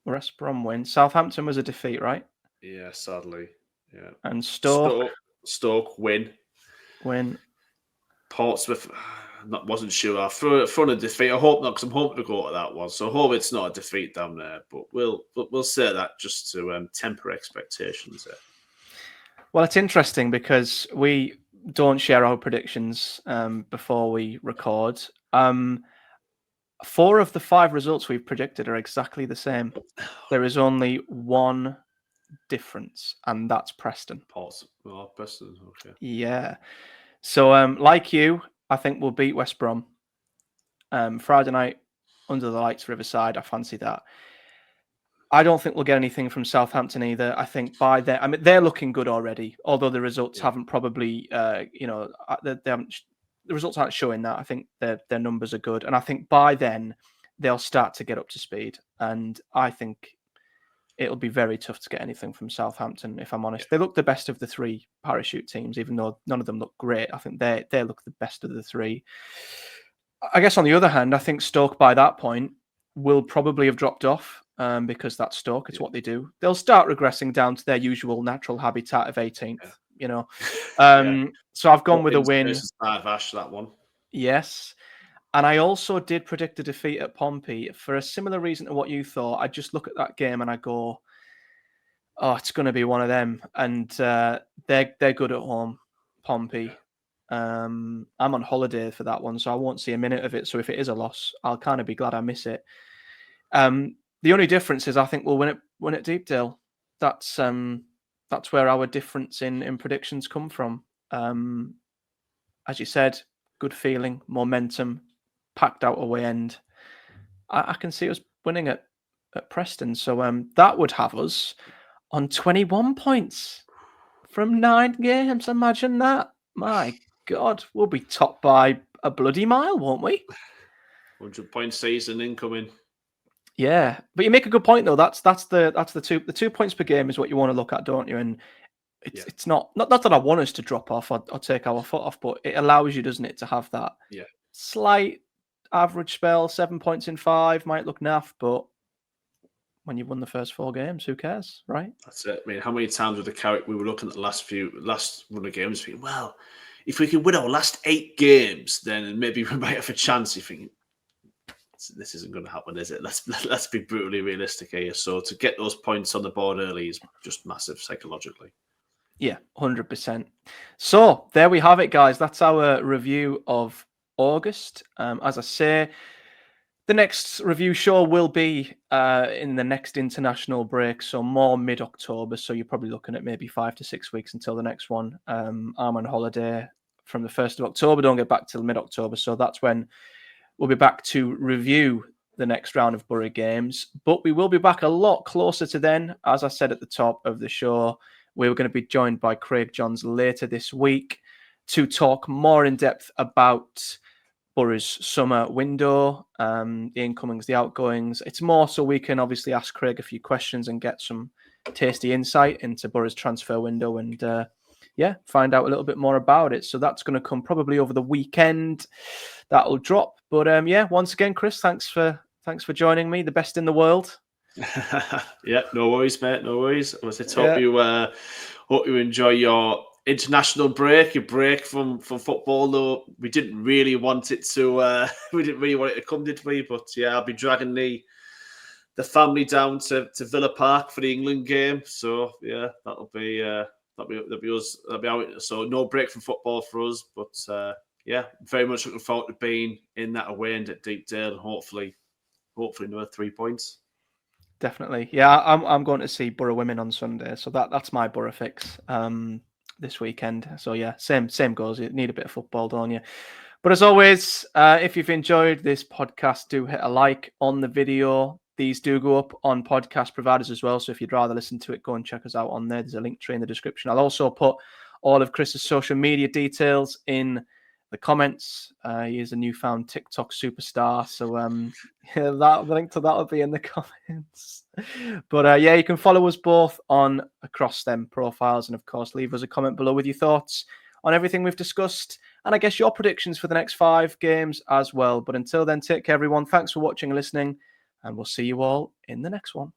S1: West Brom win. Southampton was a defeat, right?
S2: Yeah, sadly. Yeah.
S1: And Stoke
S2: win.
S1: Win.
S2: Portsmouth, wasn't sure. For a defeat. I hope not, because I'm hoping to go to that one. So I hope it's not a defeat down there. But we'll say that just to temper expectations there.
S1: Well, it's interesting because we don't share our predictions before we record. 4 of the 5 results we've predicted are exactly the same. There is only one difference, and that's Preston.
S2: Preston, okay.
S1: Yeah. So, like you, I think we'll beat West Brom. Friday night, under the lights, Riverside, I fancy that. I don't think we'll get anything from Southampton either. I think by then, I mean, they're looking good already, although the results haven't probably, the results aren't showing that. I think their numbers are good. And I think by then they'll start to get up to speed. And I think it'll be very tough to get anything from Southampton, if I'm honest. They look the best of the 3 parachute teams, even though none of them look great. I think they look the best of the 3. I guess on the other hand, I think Stoke by that point will probably have dropped off. Because that's Stoke, it's what they do. They'll start regressing down to their usual natural habitat of 18th. you know.
S2: Yeah.
S1: So I've gone with a
S2: Watkins
S1: win.
S2: versus Ash, that one.
S1: Yes. And I also did predict a defeat at Pompey for a similar reason to what you thought. I just look at that game and I go, oh, it's going to be one of them. And they're good at home, Pompey. I'm on holiday for that one, so I won't see a minute of it. So if it is a loss, I'll kind of be glad I miss it. The only difference is I think we'll win at Deepdale. That's where our difference in predictions come from. As you said, good feeling, momentum, packed out away end. I can see us winning at Preston. So that would have us on 21 points from 9 games. Imagine that. My God, we'll be top by a bloody mile, won't we?
S2: 100-point season incoming.
S1: Yeah, but you make a good point though. That's the 2 points per game is what you want to look at, don't you? And it's not that I want us to drop off or take our foot off, but it allows you, doesn't it, to have that slight average spell. 7 points in 5 might look naff, but when you've won the first 4 games, who cares, right?
S2: That's it. I mean, how many times with the Carrick we were looking at the last run of games, thinking, well, if we can win our last 8 games, then maybe we might have a chance. You think this isn't going to happen, is it? Let's be brutally realistic here. So to get those points on the board early is just massive psychologically.
S1: Yeah, 100%. So there we have it, guys. That's our review of August. As I say, the next review show will be in the next international break, so more mid-October. So you're probably looking at maybe 5 to 6 weeks until the next one. I'm on holiday from the 1st of October. Don't get back till mid-October. So that's when we'll be back to review the next round of Borough games. But we will be back a lot closer to then. As I said at the top of the show, we were going to be joined by Craig Johns later this week to talk more in depth about Borough's summer window, the incomings, the outgoings. It's more so we can obviously ask Craig a few questions and get some tasty insight into Borough's transfer window and find out a little bit more about it. So that's going to come probably over the weekend. That'll drop. But once again, Chris, thanks for joining me. The best in the world.
S2: Yeah, no worries, mate. No worries. Hope you enjoy your international break, your break from football. Though we didn't really want it to, come, did we? But yeah, I'll be dragging the family down to Villa Park for the England game. So yeah, that'll be us. That'll be out. So no break from football for us. But very much looking forward to being in that away end at Deepdale and hopefully another 3 points.
S1: Definitely. Yeah, I'm going to see Borough Women on Sunday. So that's my Borough fix this weekend. So yeah, same goes. You need a bit of football, don't you? But as always, if you've enjoyed this podcast, do hit a like on the video. These do go up on podcast providers as well. So if you'd rather listen to it, go and check us out on there. There's a link tree in the description. I'll also put all of Chris's social media details in the comments. He is a newfound TikTok superstar. So the link to that will be in the comments. But you can follow us both on across them profiles. And of course, leave us a comment below with your thoughts on everything we've discussed. And I guess your predictions for the next 5 games as well. But until then, take care, everyone. Thanks for watching and listening. And we'll see you all in the next one.